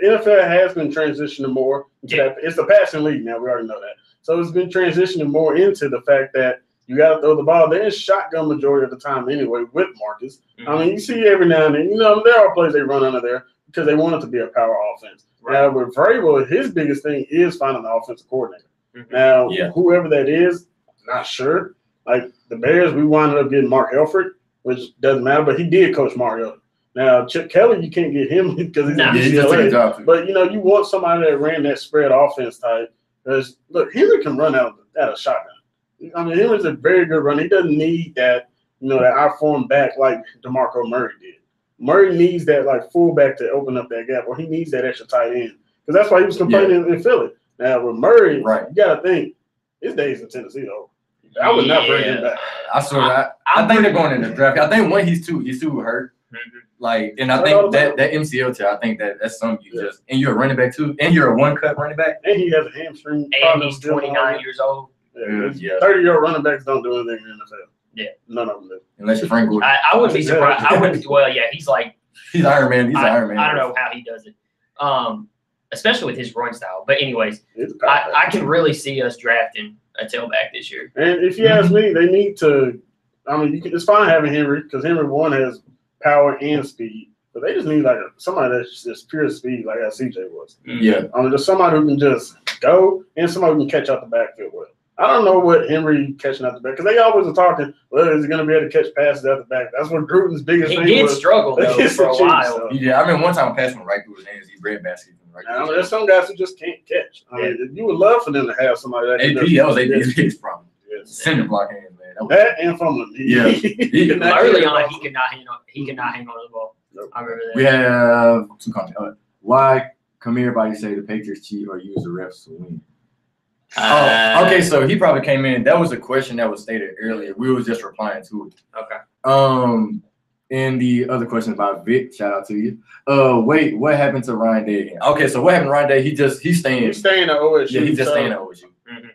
C: NFL has been transitioning more, it's a passing league now. We already know that. So it's been transitioning more into the fact that you got to throw the ball. They're in shotgun majority of the time anyway with Marcus. I mean, you see every now and then, there are plays they run under there because they want it to be a power offense. Right. Now, with Vrabel, his biggest thing is finding the offensive coordinator. Now, whoever that is, not sure. Like the Bears, we wound up getting Mark Helfrich, which doesn't matter, but he did coach Mario. Now, Chip Kelly, you can't get him because he's in UCLA. But, you want somebody that ran that spread offense type. Because, look, Henry can run out of shotgun. I mean, Henry's a very good runner. He doesn't need that, that I-form back like DeMarco Murray did. Murray needs that, like, fullback to open up that gap, or he needs that extra tight end. Because that's why he was complaining in Philly. Now, with Murray, you got to think, his days in Tennessee, though. I would not bring him back.
B: I think they're going in the draft. I think one, he's too hurt. Like, and I think that MCL tear, I think that's something you just, and you're a running back too, and you're a one-cut running back.
C: And he has a hamstring.
A: And he's 29 years old.
C: 30-year-old running backs don't do anything in the NFL.
A: Yeah.
C: None of them do.
B: Unless you're Frank Gore.
A: I wouldn't be surprised. He's like.
B: He's Iron Man. He's Iron Man.
A: I don't know how he does it. Especially with his run style. But anyways, I can really see us drafting a tailback this year.
C: And if you ask me, they need to, it's fine having Henry because Henry, one, has power and speed. But they just need like somebody that's just pure speed, like CJ was.
B: Yeah.
C: Just somebody who can just go and somebody who can catch out the backfield well. I don't know what Henry catching out the back because they always are talking. Well, is he going to be able to catch passes out the back? That's what Gruden's biggest thing was.
A: He did struggle though for a while.
C: So.
B: Yeah, I remember one time a pass went right through his hands. He breadbasket right through.
C: There's some guys who just can't catch. You would love for them to have somebody that.
B: That was AP's biggest problem. Cinder block hands, man.
C: That and from him.
A: Early on, he could not hang on the ball. Nope. I remember that.
B: We have two comments. Why come everybody say the Patriots cheat or use the refs to win? Okay, so he probably came in. That was a question that was stated earlier. We was just replying to it.
A: Okay.
B: And the other question about Vic, shout out to you. Wait, what happened to Ryan Day again? Okay, so what happened to Ryan Day? He's staying at OSU. Yeah, he's just staying at OSU.
C: Mm-hmm.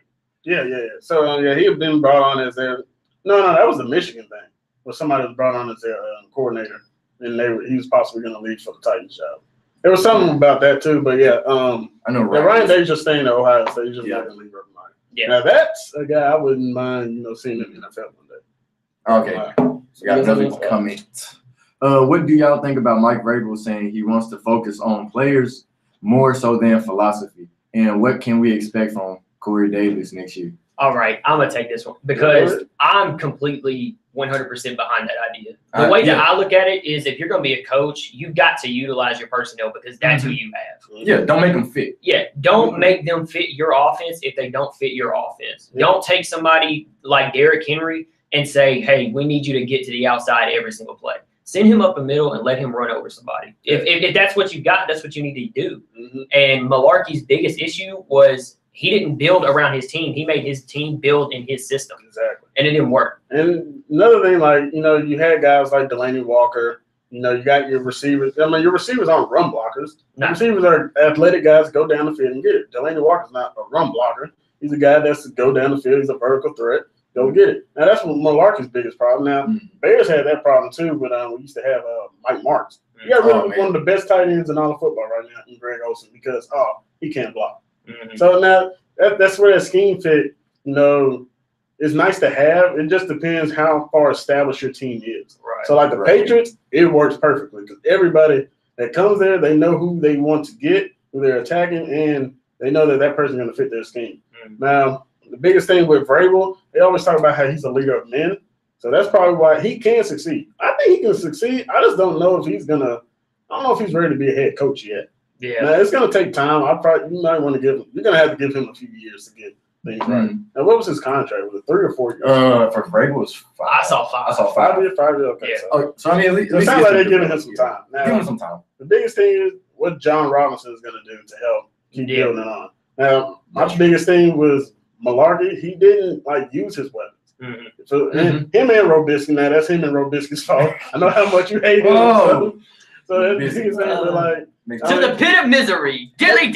C: Yeah. So he had been brought on as their no, that was the Michigan thing. Where somebody was brought on as their coordinator, and he was possibly going to leave for the Titans job. There was something about that too, but
B: I know
C: Ryan Day's just staying at Ohio State. He's just not going to leave her mind. Yeah. Now that's a guy I wouldn't mind, seeing in the NFL one day.
B: Okay. So got another comment. What do y'all think about Mike Vrabel saying he wants to focus on players more so than philosophy? And what can we expect from Corey Davis next year?
A: All right, I'm going to take this one because I'm completely 100% behind that idea. The way that I look at it is if you're going to be a coach, you've got to utilize your personnel because that's who you have.
B: Yeah, don't make them fit.
A: Yeah, don't make them fit your offense if they don't fit your offense. Yeah. Don't take somebody like Derrick Henry and say, hey, we need you to get to the outside every single play. Send him up the middle and let him run over somebody. If that's what you got, that's what you need to do. Mm-hmm. And Mularkey's biggest issue was he didn't build around his team. He made his team build in his system.
C: Exactly.
A: And it didn't work.
C: And another thing, you had guys like Delanie Walker. You got your receivers. Your receivers aren't run blockers. No. Receivers are athletic guys, go down the field and get it. Delanie Walker's not a run blocker. He's a guy that's go down the field. He's a vertical threat. Go get it. Now, that's Mularkey's biggest problem. Now, Bears had that problem too, but we used to have Mike Martz. You got really one of the best tight ends in all of football right now in Greg Olsen because, he can't block. Mm-hmm. So now that's where that scheme fit, is nice to have. It just depends how far established your team is. Right. So like the Patriots, it works perfectly because everybody that comes there, they know who they want to get, who they're attacking, and they know that person's going to fit their scheme. Mm-hmm. Now, the biggest thing with Vrabel, they always talk about how he's a leader of men. So that's probably why he can succeed. I think he can succeed. I just don't know if he's going to – I don't know if he's ready to be a head coach yet. Yeah. Now, it's going to take time. You might want to you're going to have to give him a few years to get Then he's right. Now, what was his contract? Was it 3 or 4 years?
B: For Vrabel was 5.
A: I saw 5.
B: I saw 5.
C: 5 years. 5 years. Okay.
A: Yeah.
B: So I mean, at least
C: it sounds like they're giving him some time. Now,
B: give him some time.
C: The biggest thing is what John Robinson is going to do to help keep building on. Now, my biggest thing was Malarkey. He didn't use his weapons.
A: Mm-hmm.
C: So him and Robisky. Now that's him and Robisky's fault. I know how much you hate him. So that's the biggest thing.
A: To the pit of misery, dilly.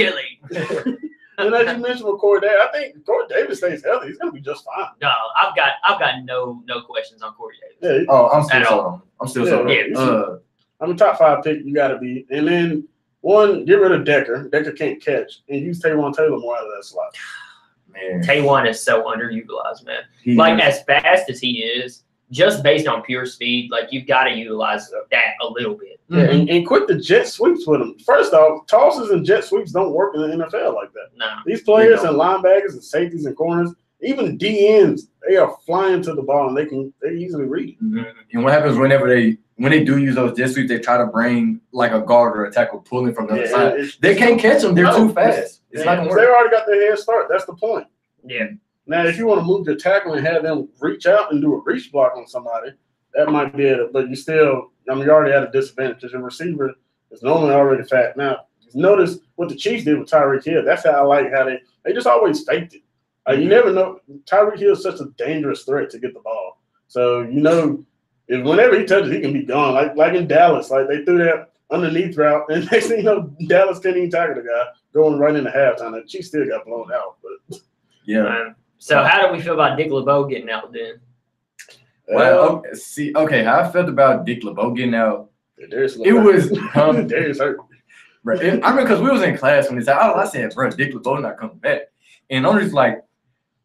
C: And as you mentioned with Corey Davis, I think Corey Davis stays healthy. He's gonna be just fine.
A: No, I've got no questions on Corey
C: Yeah.
A: Davis.
B: I'm still sold. I'm still sold.
C: I'm a top 5 pick. You got to be, and then get rid of Decker. Decker can't catch, and use Taywan Taylor more out of that slot.
B: Man,
A: Taywan is so underutilized, man. As fast as he is, just based on pure speed, you've got to utilize that a little bit.
C: Yeah, and quit the jet sweeps with him. First off, tosses and jet sweeps don't work in the NFL like that.
A: No.
C: These players and linebackers and safeties and corners, even DNs, they are flying to the ball and they easily read.
B: Mm-hmm. And what happens when they do use those jet sweeps, they try to bring a guard or a tackle pulling from the other side. They can't catch them. They're too fast. It's not gonna work.
C: They already got their head start. That's the point.
A: Yeah.
C: Now, if you want to move your tackle and have them reach out and do a reach block on somebody, that might be it. But you already at a disadvantage because your receiver is normally already fat. Now, notice what the Chiefs did with Tyreek Hill. That's how I like how they just always faked it. You never know. Tyreek Hill is such a dangerous threat to get the ball. So, if whenever he touches, he can be gone. Like in Dallas, they threw that underneath route, and next thing you know, Dallas couldn't even tackle the guy going right into halftime. The Chiefs still got blown out. But
B: yeah.
A: So how do we feel about Dick LeBeau getting out then?
B: Well, how I felt about Dick LeBeau getting out,
C: it
B: was
C: Darius hurt.
B: Right. I mean, because we was in class when I said, bro, Dick LeBeau not coming back. And I'm just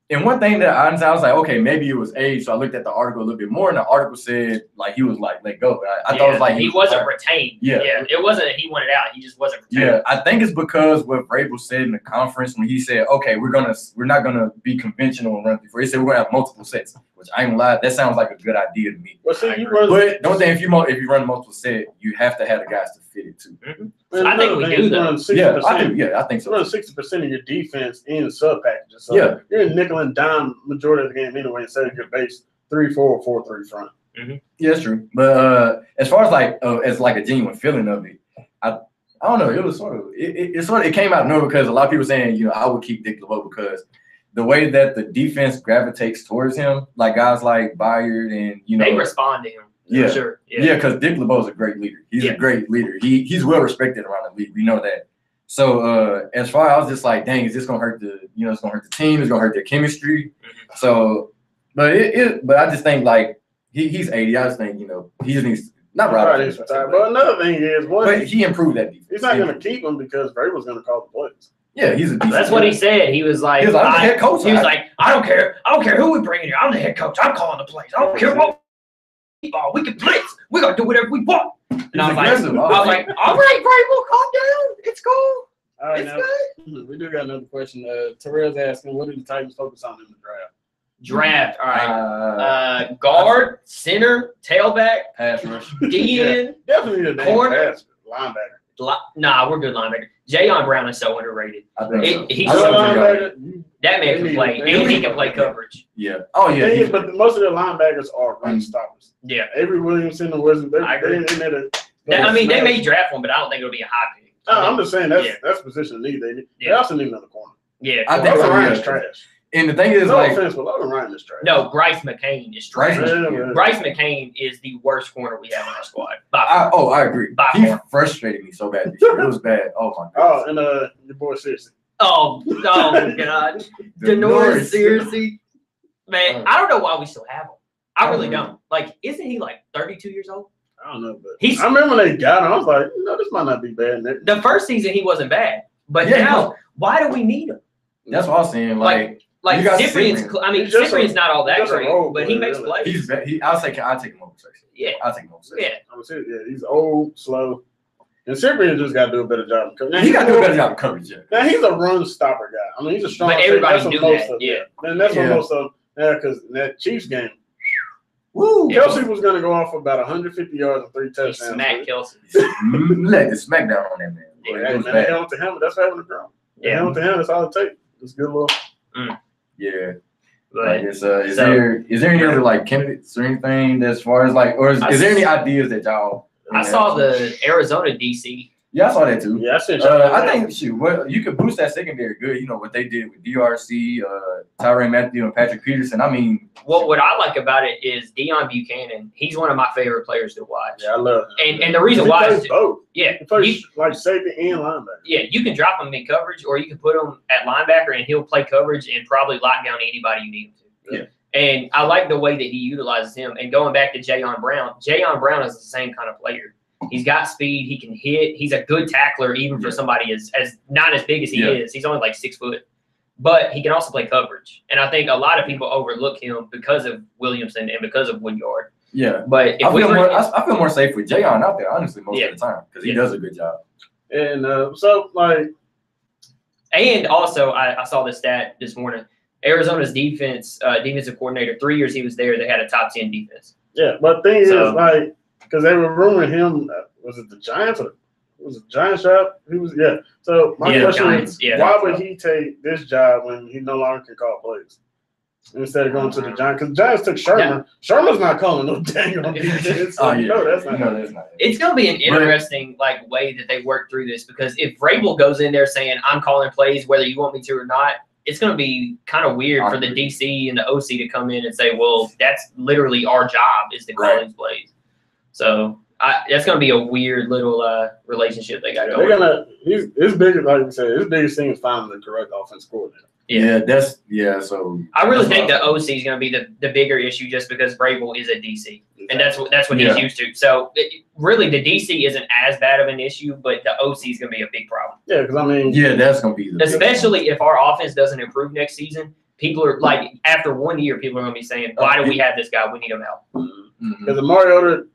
B: and one thing that I was like, okay, maybe it was age. So I looked at the article a little bit more, and the article said he was let go. I thought it was
A: he wasn't retained.
B: Yeah.
A: It wasn't that he wanted out. He just wasn't retained.
B: Yeah, I think it's because what Vrabel said in the conference when he said, okay, we're not gonna be conventional and run before. He said we're gonna have multiple sets, which I ain't gonna lie, that sounds like a good idea to me.
C: Well, see,
B: but don't think if you run multiple sets, you have to have the guys to fit it too.
A: Mm-hmm. So I think we do though.
B: Yeah, I do. Yeah, I think so.
C: You run 60% of your defense in sub packages. So you're in nickel and dime majority of the game anyway, instead of your base 3-4 or 4-3 front.
A: Mm-hmm.
B: Yeah, that's true. But as far as as a genuine feeling of it, I don't know. It was it came out of nowhere because a lot of people saying I would keep Dick LeBeau because the way that the defense gravitates towards him, guys like Byard and
A: they respond to him.
B: Yeah,
A: sure.
B: Yeah, because Dick LeBeau is a great leader. He's a great leader. He's well respected around the league. We know that. So as far as I was just dang, is this gonna hurt it's gonna hurt the team? It's gonna hurt their chemistry.
A: Mm-hmm.
B: So, but I just think he's 80. I just think he just needs not right.
C: But another thing is
B: he improved that defense.
C: He's not gonna keep him because Vrabel's gonna call the plays.
B: Yeah, he's a.
A: That's what he said. He was like,
B: I'm the head coach.
A: He was like, I don't care who we bring in here. I'm the head coach. I'm calling the plays. I don't care what we can blitz. We're gonna do whatever we want. And I was like, all right, Vrabel, calm down. It's cool.
C: All right,
A: it's good.
C: We do got another question. Terrell's asking, what did the Titans focus on in the draft?
A: Draft, all right. Guard, center, tailback,
B: pass rush,
A: DN,
C: definitely the
A: corner,
C: linebacker.
A: Nah, we're good linebacker. Jayon Brown is so underrated.
B: I think
A: He's
C: linebacker.
A: That man can play, and he can play coverage.
B: Yeah. Oh yeah.
C: But most of the linebackers are run stoppers.
A: Yeah.
C: Avery Williamson and Wilson.
A: They may draft one, but I don't think it'll be a high pick.
C: No, I'm just saying that's position need. They also need another corner.
A: Yeah.
B: I think
C: Logan Ryan's trash.
B: And the thing is,
C: no offense, but Logan Ryan is trash.
A: No, Bryce McCain is trash. Bryce McCain is the worst corner we have in our squad.
B: I agree. He frustrated me so bad this year. It was bad. Oh my god.
C: Oh, and your boy Searcy.
A: Oh my god. Denoris Searcy. Man, I don't know why we still have him. I really don't. Isn't he 32 years old?
C: I don't know, but I remember when they got him. I was like, this might not be bad.
A: The first season he wasn't bad, but now why do we need him?
B: That's what I was saying.
A: Cyprian's not all that great, but he makes plays.
B: I'll take him over Searcy.
A: Yeah,
B: I'll take him over Searcy.
A: Yeah,
C: he's old, slow, and Cyprian just got to do a better job of coverage.
B: He got to do a better job of coverage. Yeah.
C: Now he's a run stopper guy. I mean, he's a strong.
A: But everybody knew that.
C: Yeah, and that's what most of. Yeah, because that Chiefs game. Woo! Kelsey was going to go off for about 150 yards and 3 touchdowns.
A: Smack Kelsey.
B: Let the smackdown on that man.
C: Yeah, man, helmet to helmet. That's what happened to Brown. Yeah, helmet to helmet. That's all it takes. It's good little.
B: Yeah.
A: But
B: is there any other like candidates or anything as far as like, or is there any ideas that y'all?
A: I saw the Arizona DC.
B: Yeah, I saw that too.
C: Yeah,
B: I think you could boost that secondary good. You know what they did with DRC, Tyrann Mathieu, and Patrick Peterson. I mean,
A: what I like about it is Deion Buchanan. He's one of my favorite players to watch.
C: Yeah, I love him.
A: And the reason why is
C: both.
A: Yeah,
C: he plays like safety and linebacker.
A: Yeah, you can drop him in coverage, or you can put him at linebacker, and he'll play coverage and probably lock down anybody you need him to.
B: Yeah.
A: And I like the way that he utilizes him. And going back to Jayon Brown is the same kind of player. He's got speed. He can hit. He's a good tackler, even for somebody as not as big as he is. He's only like 6 foot, but he can also play coverage. And I think a lot of people overlook him because of Williamson and because of Woodyard.
B: Yeah,
A: but
B: I feel more safe with Jayon out there, honestly, most of the time because he does a good job.
C: And
A: and also I saw the stat this morning. Arizona's defensive coordinator, 3 years he was there, they had a top 10 defense.
C: Yeah, but the thing is, like, because they were rumoring him, was it the Giants or was it the Giants job? He was, So my question is, why would he take this job when he no longer can call plays instead of going to the Giants? Because the Giants took Sherman. Yeah. Sherman's not calling no dang on defense. So that's not.
A: It's going to be an interesting way that they work through this, because if Vrabel goes in there saying, I'm calling plays whether you want me to or not, it's going to be kind of weird for the DC and the OC to come in and say, well, that's literally our job is to call these plays. So that's going to be a weird little relationship they got going.
C: His biggest, like you said, his biggest thing is finding the correct offense coordinator.
B: So
A: I really think the OC is going to be the bigger issue, just because Vrabel is a DC, and that's what he's used to. So really, the DC isn't as bad of an issue, but the OC is going to be a big problem.
C: Yeah, because I mean,
B: that's going to be
A: especially if our offense doesn't improve next season. People are like, after 1 year, people are going to be saying, "Why do we have this guy? We need him out."
C: Because Mariota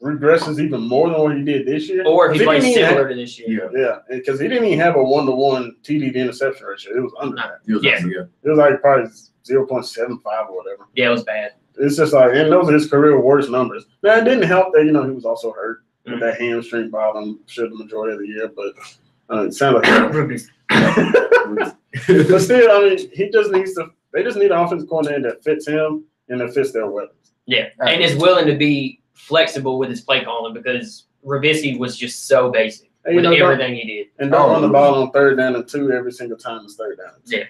C: regresses even more than what he did this year,
A: or if he plays similar to this year.
C: Yeah, because he didn't even have a 1-to-1 TD to interception ratio. It was under that.
B: It
C: was like probably 0.75 or whatever.
A: Yeah, it was bad.
C: It's just like, and those are his career worst numbers. Now, it didn't help that he was also hurt with that hamstring problem for the majority of the year, but it sounded like but still, I mean, he just needs to. They just need an offensive coordinator that fits him and that fits their weapons.
A: Yeah, and is willing to be flexible with his play calling, because Trubisky was just so basic with everything he did.
C: And don't run the ball on 3rd down and 2 every single time it's 3rd down.
A: Yeah.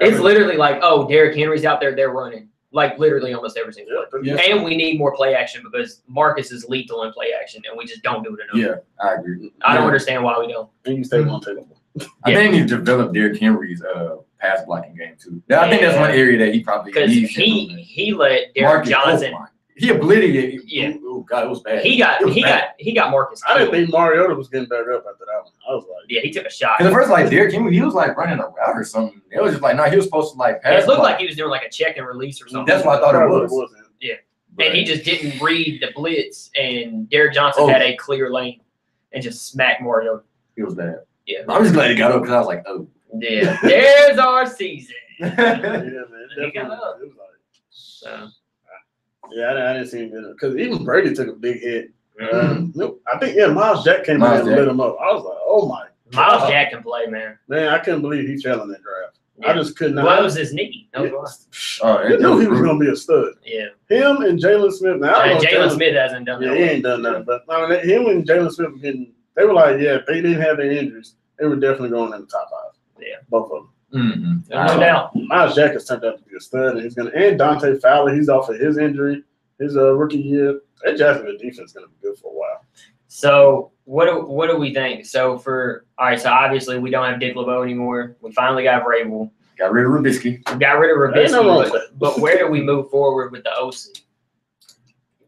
A: It's literally like, Derrick Henry's out there, they're running. Like literally almost every single play. Yeah. And we need more play action, because Marcus is lethal in play action, and we just don't do it enough.
B: Yeah, I agree.
A: I don't understand why we don't.
C: And you stay on table.
B: I think he developed Derrick Henry's pass blocking game too. I think that's one area that he probably needs.
A: He let Derrick Johnson.
B: He obliterated. Yeah. Oh God, it was bad.
A: He got Marcus.
C: I didn't think Mariota was getting better up after that one. I was like,
A: he took a shot.
B: And the first, Derrick Henry, he was running a route or something. It was just no, he was supposed to pass.
A: It looked like he was doing a check and release or something.
B: That's what I thought it was.
A: Yeah. But, and he just didn't read the blitz, and Derrick Johnson had a clear lane and just smacked Mariota.
B: It was bad.
A: Yeah.
B: I'm just glad he got up, because I was like, oh.
A: Yeah. There's our season.
C: Yeah, man.
A: He got up.
C: It was I didn't see him get it, because even Brady took a big hit. I think Miles Jack came out and lit him up. I was like, oh my.
A: Miles Jack can play, man.
C: Man, I couldn't believe he fell in that draft.
A: Yeah.
C: I just could not.
A: Well, it was his knee.
C: You knew he was going to be a stud.
A: Yeah.
C: Him and Jalen Smith. Now,
A: Jalen Smith hasn't done that.
C: He ain't done nothing. But him and Jalen Smith were getting. They were like, if they didn't have their injuries, they were definitely going in the top 5.
A: Yeah.
C: Both of them.
A: Mm-hmm. No doubt.
C: Miles Jack has turned out to be a stud, and Dante Fowler, he's off of his injury, his rookie year. That Jacksonville defense is going to be good for a while.
A: So what do we think? So obviously we don't have Dick LeBeau anymore. We finally got Vrabel.
B: Got rid of Trubisky.
A: But where do we move forward with the OC?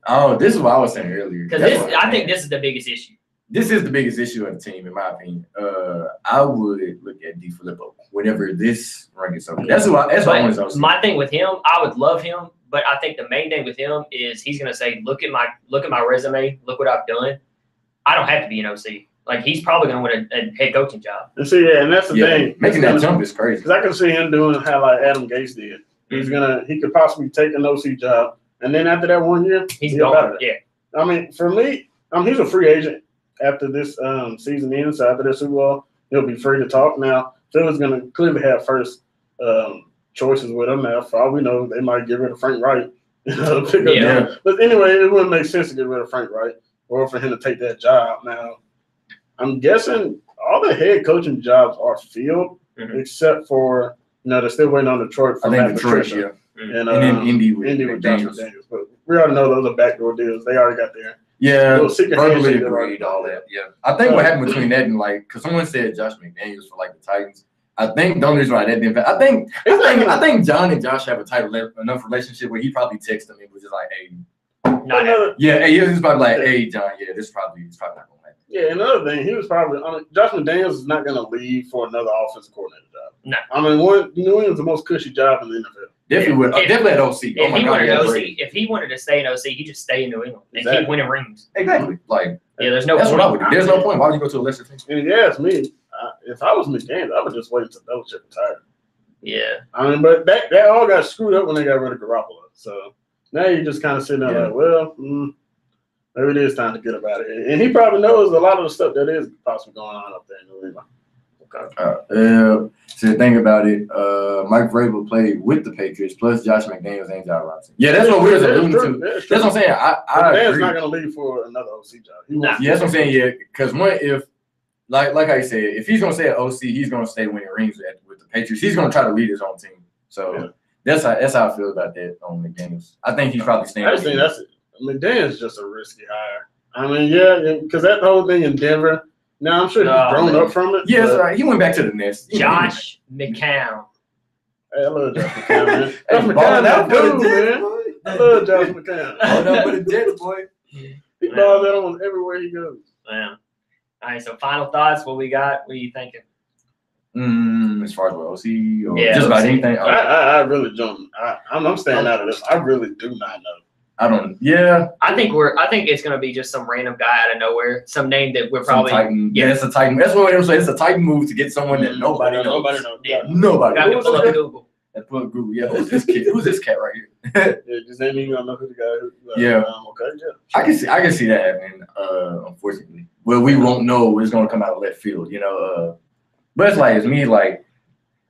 B: Oh, this is what I was saying earlier.
A: Because I think this is the biggest issue.
B: This is the biggest issue of the team, in my opinion. I would look at DeFilippo whenever this rankings over. That's what I want to say.
A: My thing with him, I would love him, but I think the main thing with him is he's going to say, look at my resume, look what I've done. I don't have to be an OC. He's probably going to win a head coaching job.
C: And see, and that's the thing.
B: Making that jump is crazy.
C: Because I can see him doing how Adam Gase did. He could possibly take an OC job, and then after that 1 year,
A: he's gone. Yeah.
C: I mean, for me, he's a free agent after this season ends. So after the Super Bowl, he'll be free to talk. Now, Philly's going to clearly have first choices with them. Now, for all we know, they might get rid of Frank Wright. But anyway, it wouldn't make sense to get rid of Frank Wright or for him to take that job. Now, I'm guessing all the head coaching jobs are filled, except for they're still waiting on Detroit for Matt Patricia. And
B: then Indy with
C: Daniels. But we already know those are backdoor deals. They already got there.
B: Yeah, verbally agreed, all that. Yeah, I think what happened between that and because someone said Josh McDaniels for the Titans. I think the only reason why that didn't. I think John and Josh have a tight enough relationship where he probably texted me, which is like, hey, he was probably like, hey, John, this probably not gonna happen.
C: Yeah, another thing, he was probably. Josh McDaniels is not gonna leave for another offensive coordinator job.
A: No,
C: New England's the most cushy job in the NFL.
B: Definitely at OC.
A: If he wanted to stay in OC, he'd just stay in New England and keep winning rings.
B: Exactly.
A: There's no point.
B: What I would do. There's no point. Why would you go to a lesser team?
C: And if you ask me, if I was McDaniels, I would just wait until Belichick retired.
A: Yeah.
C: But that all got screwed up when they got rid of Garoppolo. So now you're just kind of sitting there maybe it is time to get about it. And he probably knows a lot of the stuff that is possibly going on up there in New England.
B: So the thing about it, Mike Vrabel played with the Patriots plus Josh McDaniels and John Robinson. Yeah, that's what we was alluding to. That's what I'm saying. I agree.
C: not going to leave for another OC job.
B: That's what I'm saying. Yeah, because if like I said, if he's going to stay at OC, he's going to stay winning rings with the Patriots. He's going to try to lead his own team. So that's how I feel about that on McDaniels. I think he's probably staying.
C: I just think that's it. McDaniels is just a risky hire. Because that whole thing in Denver. Now, I'm sure he's grown up from it.
B: Yeah, that's right. He went back to the nest.
A: Josh McCown.
C: Hey, I love Josh McCown, man. Josh McCown, that dude, man. I love Josh McCown.
B: Oh, no, for the Jets, boy.
C: He balls out almost everywhere he goes.
A: Yeah. All right, so final thoughts. What we got? What are you thinking?
B: As far as what OC or just about anything?
C: I really don't. I'm staying out of this. I really do not know.
B: I don't. Yeah.
A: I think it's gonna be just some random guy out of nowhere, some name that we're probably.
B: Titan. Yeah, it's a Titan. That's what I'm saying. It's a Titan move to get someone that nobody knows.
C: Nobody knows.
A: Yeah.
B: Nobody.
A: Got to pull up Google.
B: Pull up Google. Yeah. Who's this kid? Who's this cat right here?
C: Yeah. Just name you don't know who the guy is.
B: Yeah.
C: Okay. Yeah.
B: I can see that happening. Unfortunately, well, we won't know it's gonna come out of left field. But it's me.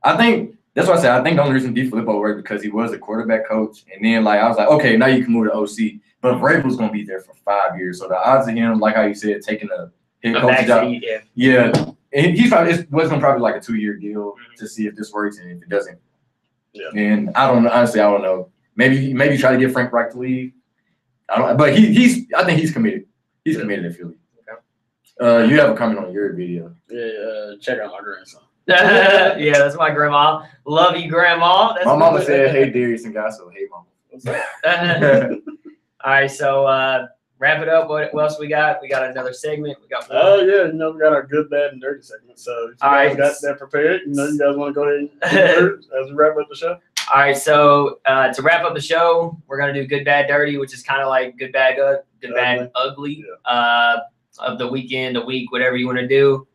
B: I think. That's why I said I think the only reason DeFilippo worked because he was a quarterback coach, and then I was like, okay, now you can move to OC, but Vrabel's gonna be there for 5 years, so the odds of him, like how you said, taking a head coach job, and he's probably it was probably a 2-year deal to see if this works, and if it doesn't, and I don't know. Maybe try to get Frank Reich to leave. But I think he's committed. He's committed to Philly. Okay. You have a comment on your video?
C: Yeah. Check out my grandson.
A: Yeah, that's my grandma. Love you, grandma. That's
B: my mama said, "Hey, Darius and guys." So, hey, mama. What's
A: up? All right, so wrap it up. What else we got? We got another segment. We got.
C: We got our good, bad, and dirty segment. So, if you guys got that prepared, you guys want to go ahead and as we wrap up the show.
A: All right, so to wrap up the show, we're gonna do good, bad, dirty, which is kind of like good, bad, ugly. Of the weekend, the week, whatever you want to do.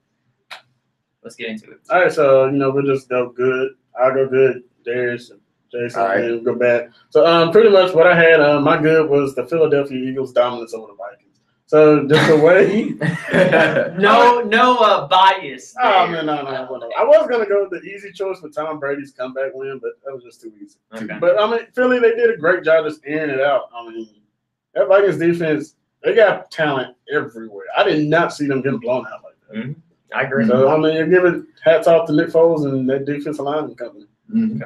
A: Let's get into it.
C: All right, so we'll just go good. I'll go good. Darius and Jason, and we'll go bad. So pretty much what I had, my good was the Philadelphia Eagles' dominance over the Vikings. So just the way
A: no bias.
C: Oh man, no. I was gonna go with the easy choice with Tom Brady's comeback win, but that was just too easy.
A: Okay.
C: But Philly, they did a great job just airing it out. That Vikings defense, they got talent everywhere. I did not see them getting blown out like that.
A: Mm-hmm. I agree.
C: So, you give it hats off to Nick Foles and that defensive lineman company.
B: Mm-hmm.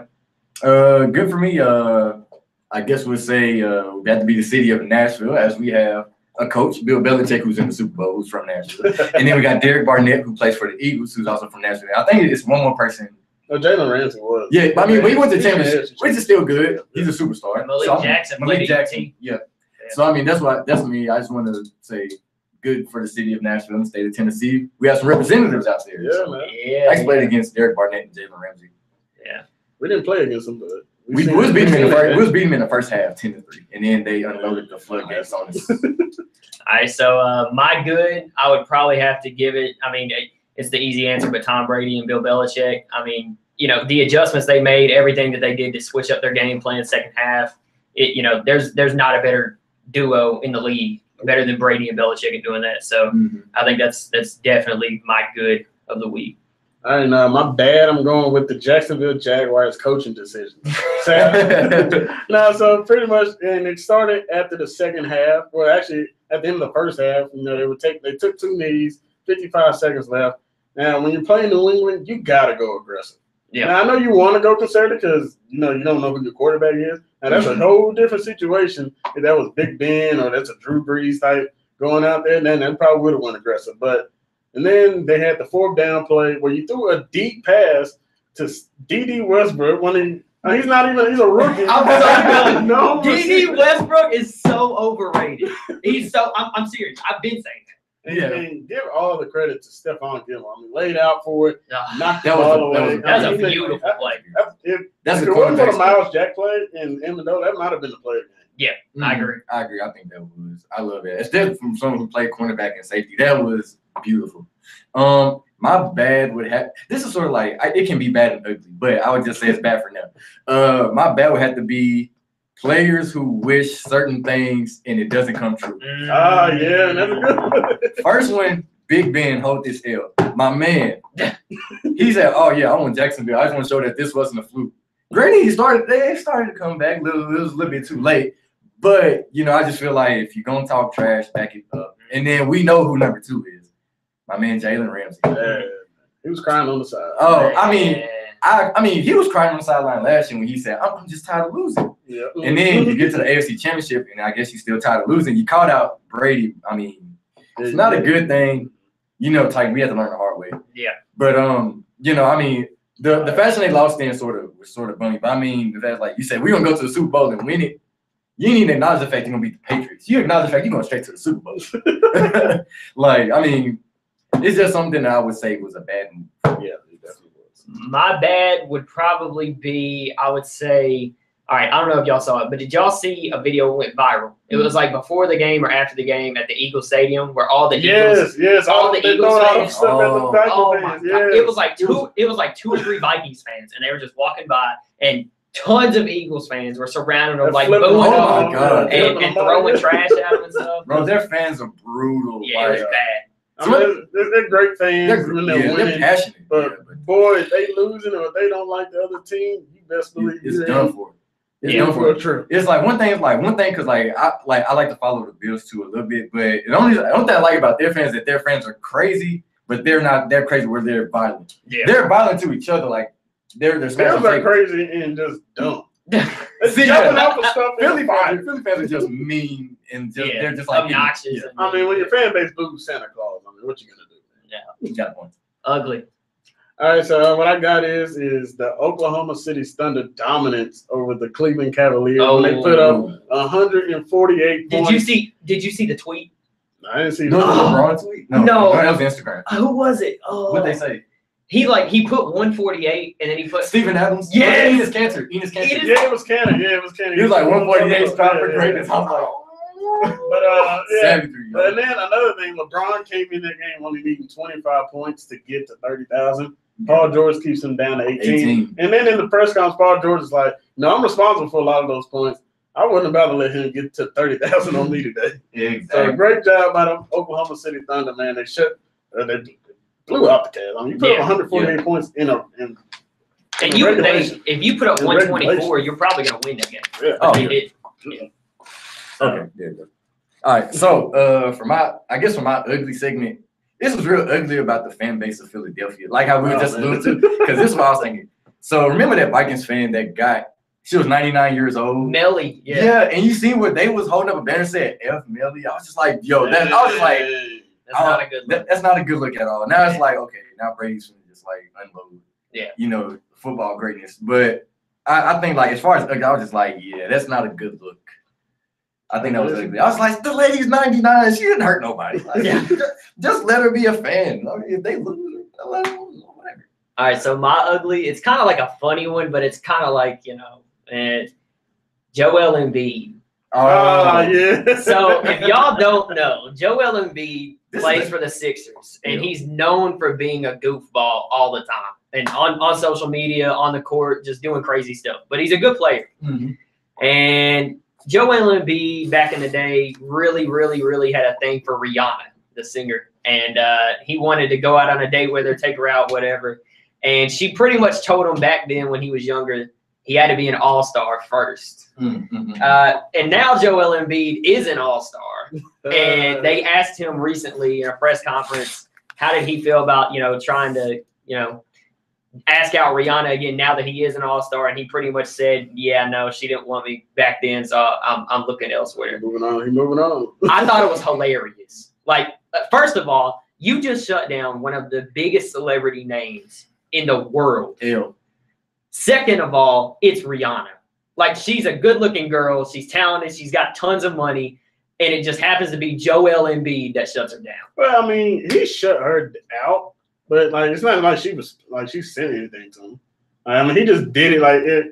B: Okay. Good for me. I guess we'll say we have to be the city of Nashville, as we have a coach, Bill Belichick, who's in the Super Bowl, who's from Nashville. And then we got Derek Barnett, who plays for the Eagles, who's also from Nashville. I think it's one more person.
C: Oh, Jalen Ramsey was.
B: Yeah, but we went to championship, which is still good. He's a superstar.
A: Malik Jackson.
B: Yeah. So, that's me. I just want to say good for the city of Nashville and the state of Tennessee. We have some representatives out there.
C: Yeah, man.
B: Yeah. I played against Derek Barnett and Jalen Ramsey.
A: Yeah.
C: We didn't play against them, but
B: we was beating them in the first half, 10-3, and then they unloaded the floodgates on us.
A: All right, so my good, I would probably have to give it. It's the easy answer, but Tom Brady and Bill Belichick. The adjustments they made, everything that they did to switch up their game plan second half. There's not a better duo in the league, better than Brady and Belichick at doing that. So I think that's definitely my good of the week.
C: All right, now my bad. I'm going with the Jacksonville Jaguars coaching decision. So pretty much, and it started after the second half. Well, actually, at the end of the first half, they took 2 knees, 55 seconds left. Now, when you're playing New England, you gotta go aggressive. Yeah. Now I know you want to go conservative because you don't know who your quarterback is. Now that's a whole different situation. If that was Big Ben or that's a Drew Brees type going out there, then they probably would have went aggressive. And then they had the 4th down play where you threw a deep pass to D.D. Westbrook when he's a rookie.
A: D.D. Westbrook is so overrated. I'm serious. I've been saying that.
C: And give all the credit to Stephon Gilmore. Laid out for it, knocked the ball away.
A: That was a beautiful play.
C: If it wasn't for the Miles Jack play and Amendola, that might have been the play of the game.
A: Yeah, I agree.
B: I think that was. I love it. Especially from someone who played cornerback and safety. That was beautiful. My bad would have. This is sort of like it can be bad and ugly, but I would just say it's bad for now. My bad would have to be players who wish certain things and it doesn't come true.
C: Yeah, that's a good one.
B: First one, Big Ben, hold this L. My man, he said, "Oh yeah, I want Jacksonville. I just want to show that this wasn't a fluke." Granted, they started to come back. It was a little bit too late, but I just feel like if you're gonna talk trash, back it up. And then we know who number 2 is. My man Jalen Ramsey.
C: Yeah. He was crying on the side.
B: Oh, I mean, he was crying on the sideline last year when he said, "I'm just tired of losing."
C: Yeah.
B: And then you get to the AFC Championship, and I guess you're still tired of losing. You called out Brady. I mean, it's not a good thing. Tyson, we had to learn the hard way.
A: Yeah.
B: But I mean, the fashion they lost in was sort of funny. But I mean, the fact, like you said, we're gonna go to the Super Bowl and win it. You need to acknowledge the fact you're gonna beat the Patriots. You acknowledge the fact you're going straight to the Super Bowl. I mean, it's just something that I would say was a bad move.
C: Yeah, it definitely was.
A: My bad would probably be, I would say, all right, I don't know if y'all saw it, but did y'all see a video went viral? It was like before the game or after the game at the Eagle Stadium where all the Eagles, all the Eagles fans. Oh my God. It was like 2 or 3 Vikings fans, and they were just walking by, and tons of Eagles fans were surrounding them, like booing them and throwing trash at them and stuff.
B: Bro, their fans are brutal.
A: Yeah, it was bad.
C: I mean, they're great fans. They're winning.
B: They're passionate.
C: But boy, if they losing or if they don't like the other team, you best believe
B: it's done for.
C: It's done for a trip.
B: It's like one thing because I like to follow the Bills too a little bit, but the only thing I like about their fans is that their fans are crazy, but they're crazy where they're violent. Yeah. They're violent to each other, like they're
C: Bills are crazy and just dumb.
B: Philly fans are just mean and they're just like
A: obnoxious.
B: Yeah.
C: I mean, when your fan base boos Santa Claus, I mean, what you gonna do?
A: Yeah,
B: you got a point.
A: Ugly.
C: All right, so what I got is the Oklahoma City Thunder dominance over the Cleveland Cavaliers.
A: Oh,
C: they put up 148 points.
A: Did you see the tweet?
C: I didn't see
B: the LeBron tweet. No, that was Instagram.
A: Who was it? Oh,
B: what'd they say?
A: He put 148 and then he put
B: Steven Adams.
A: Yeah,
C: Enes Kanter. Yeah, it was Kanter.
B: He was like 148 time for greatness. I'm like,
C: and then another thing, LeBron came in that game only needing 25 points to get to 30,000. Paul George keeps him down to 18. And then in the press conference, Paul George is like, "No, I'm responsible for a lot of those points. I wouldn't have let him get to 30,000 on me today."
B: Exactly.
C: So great job by the Oklahoma City Thunder, man. They blew out the Cavs. I mean, you put up 148 points in
A: if you put up 124, you're probably gonna win that game.
C: Yeah.
B: Okay. Yeah. All right. So for my ugly segment, this was real ugly about the fan base of Philadelphia, like how we were just alluded to, because this is what I was thinking. So remember that Vikings fan she was 99 years old.
A: Melly.
B: Yeah, and you see what they was holding up a banner said F Melly. I was just like, yo, that's not a good look. That's not a good look at all. Now it's like, okay, now Brady's just like unload.
A: Yeah.
B: Football greatness. But I think like as far as ugly, I was just like, yeah, that's not a good look. I think that was ugly. I was like, the lady's 99. She didn't hurt nobody. Like, just let her be a fan. I mean, if they lose, let her lose, whatever.
A: All right, so my ugly, it's kind of like a funny one, but it's kind of like, Joel Embiid.
B: Oh,
C: yeah.
A: So if y'all don't know, Joel Embiid plays for the Sixers, and he's known for being a goofball all the time. And on social media, on the court, just doing crazy stuff. But he's a good player.
B: Mm-hmm.
A: And Joel Embiid, back in the day, really, really, really had a thing for Rihanna, the singer. And he wanted to go out on a date with her, take her out, whatever. And she pretty much told him back then when he was younger, he had to be an all-star first.
B: Mm-hmm.
A: And now Joel Embiid is an all-star. And they asked him recently in a press conference, how did he feel about, trying to, ask out Rihanna again now that he is an all-star? And he pretty much said, yeah, no, she didn't want me back then, so I'm looking elsewhere.
C: Moving on.
A: I thought it was hilarious. Like, first of all, you just shut down one of the biggest celebrity names in the world.
B: Ew.
A: Second of all, it's Rihanna. Like, she's a good-looking girl. She's talented. She's got tons of money. And it just happens to be Joel Embiid that shuts her down.
C: Well, I mean, he shut her out. But, like, it's not like she said anything to him. I mean, he just did it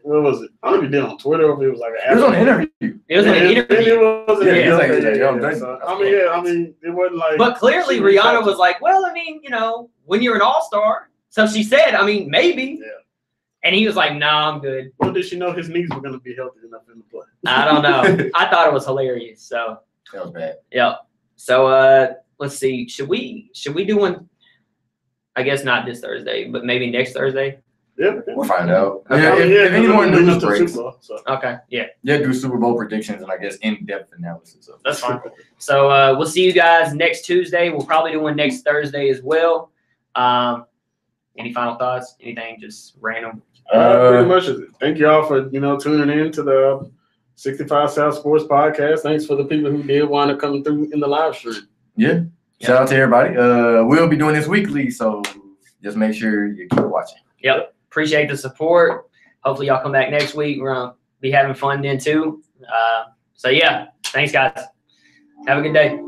C: what was it? I don't know if he did it on Twitter or if it was like an
B: It was on an interview.
A: It was an interview.
C: It was an interview.
B: So,
C: I mean, it wasn't like.
A: But clearly, Rihanna was like, well, I mean, when you're an all-star. So she said, I mean, maybe.
C: Yeah.
A: And he was like, nah, I'm good.
C: When did she know his knees were going to be healthy enough in the play?
A: I don't know. I thought it was hilarious. So.
B: That was bad.
A: Yeah. So let's see. Should we do one? I guess not this Thursday, but maybe next Thursday.
C: Yeah,
B: we'll find out.
A: Okay.
B: If any more news breaks,
A: okay, yeah,
B: do Super Bowl predictions and I guess in-depth analysis of
A: that's fine. So we'll see you guys next Tuesday. We'll probably do one next Thursday as well. Any final thoughts? Anything just random?
C: Pretty much. Thank you all for tuning in to the 65 South Sports Podcast. Thanks for the people who did want to come through in the live stream.
B: Yeah. Shout out to everybody. We'll be doing this weekly, so just make sure you keep watching.
A: Yep. Appreciate the support. Hopefully y'all come back next week. We're going to be having fun then too. So yeah, thanks guys. Have a good day.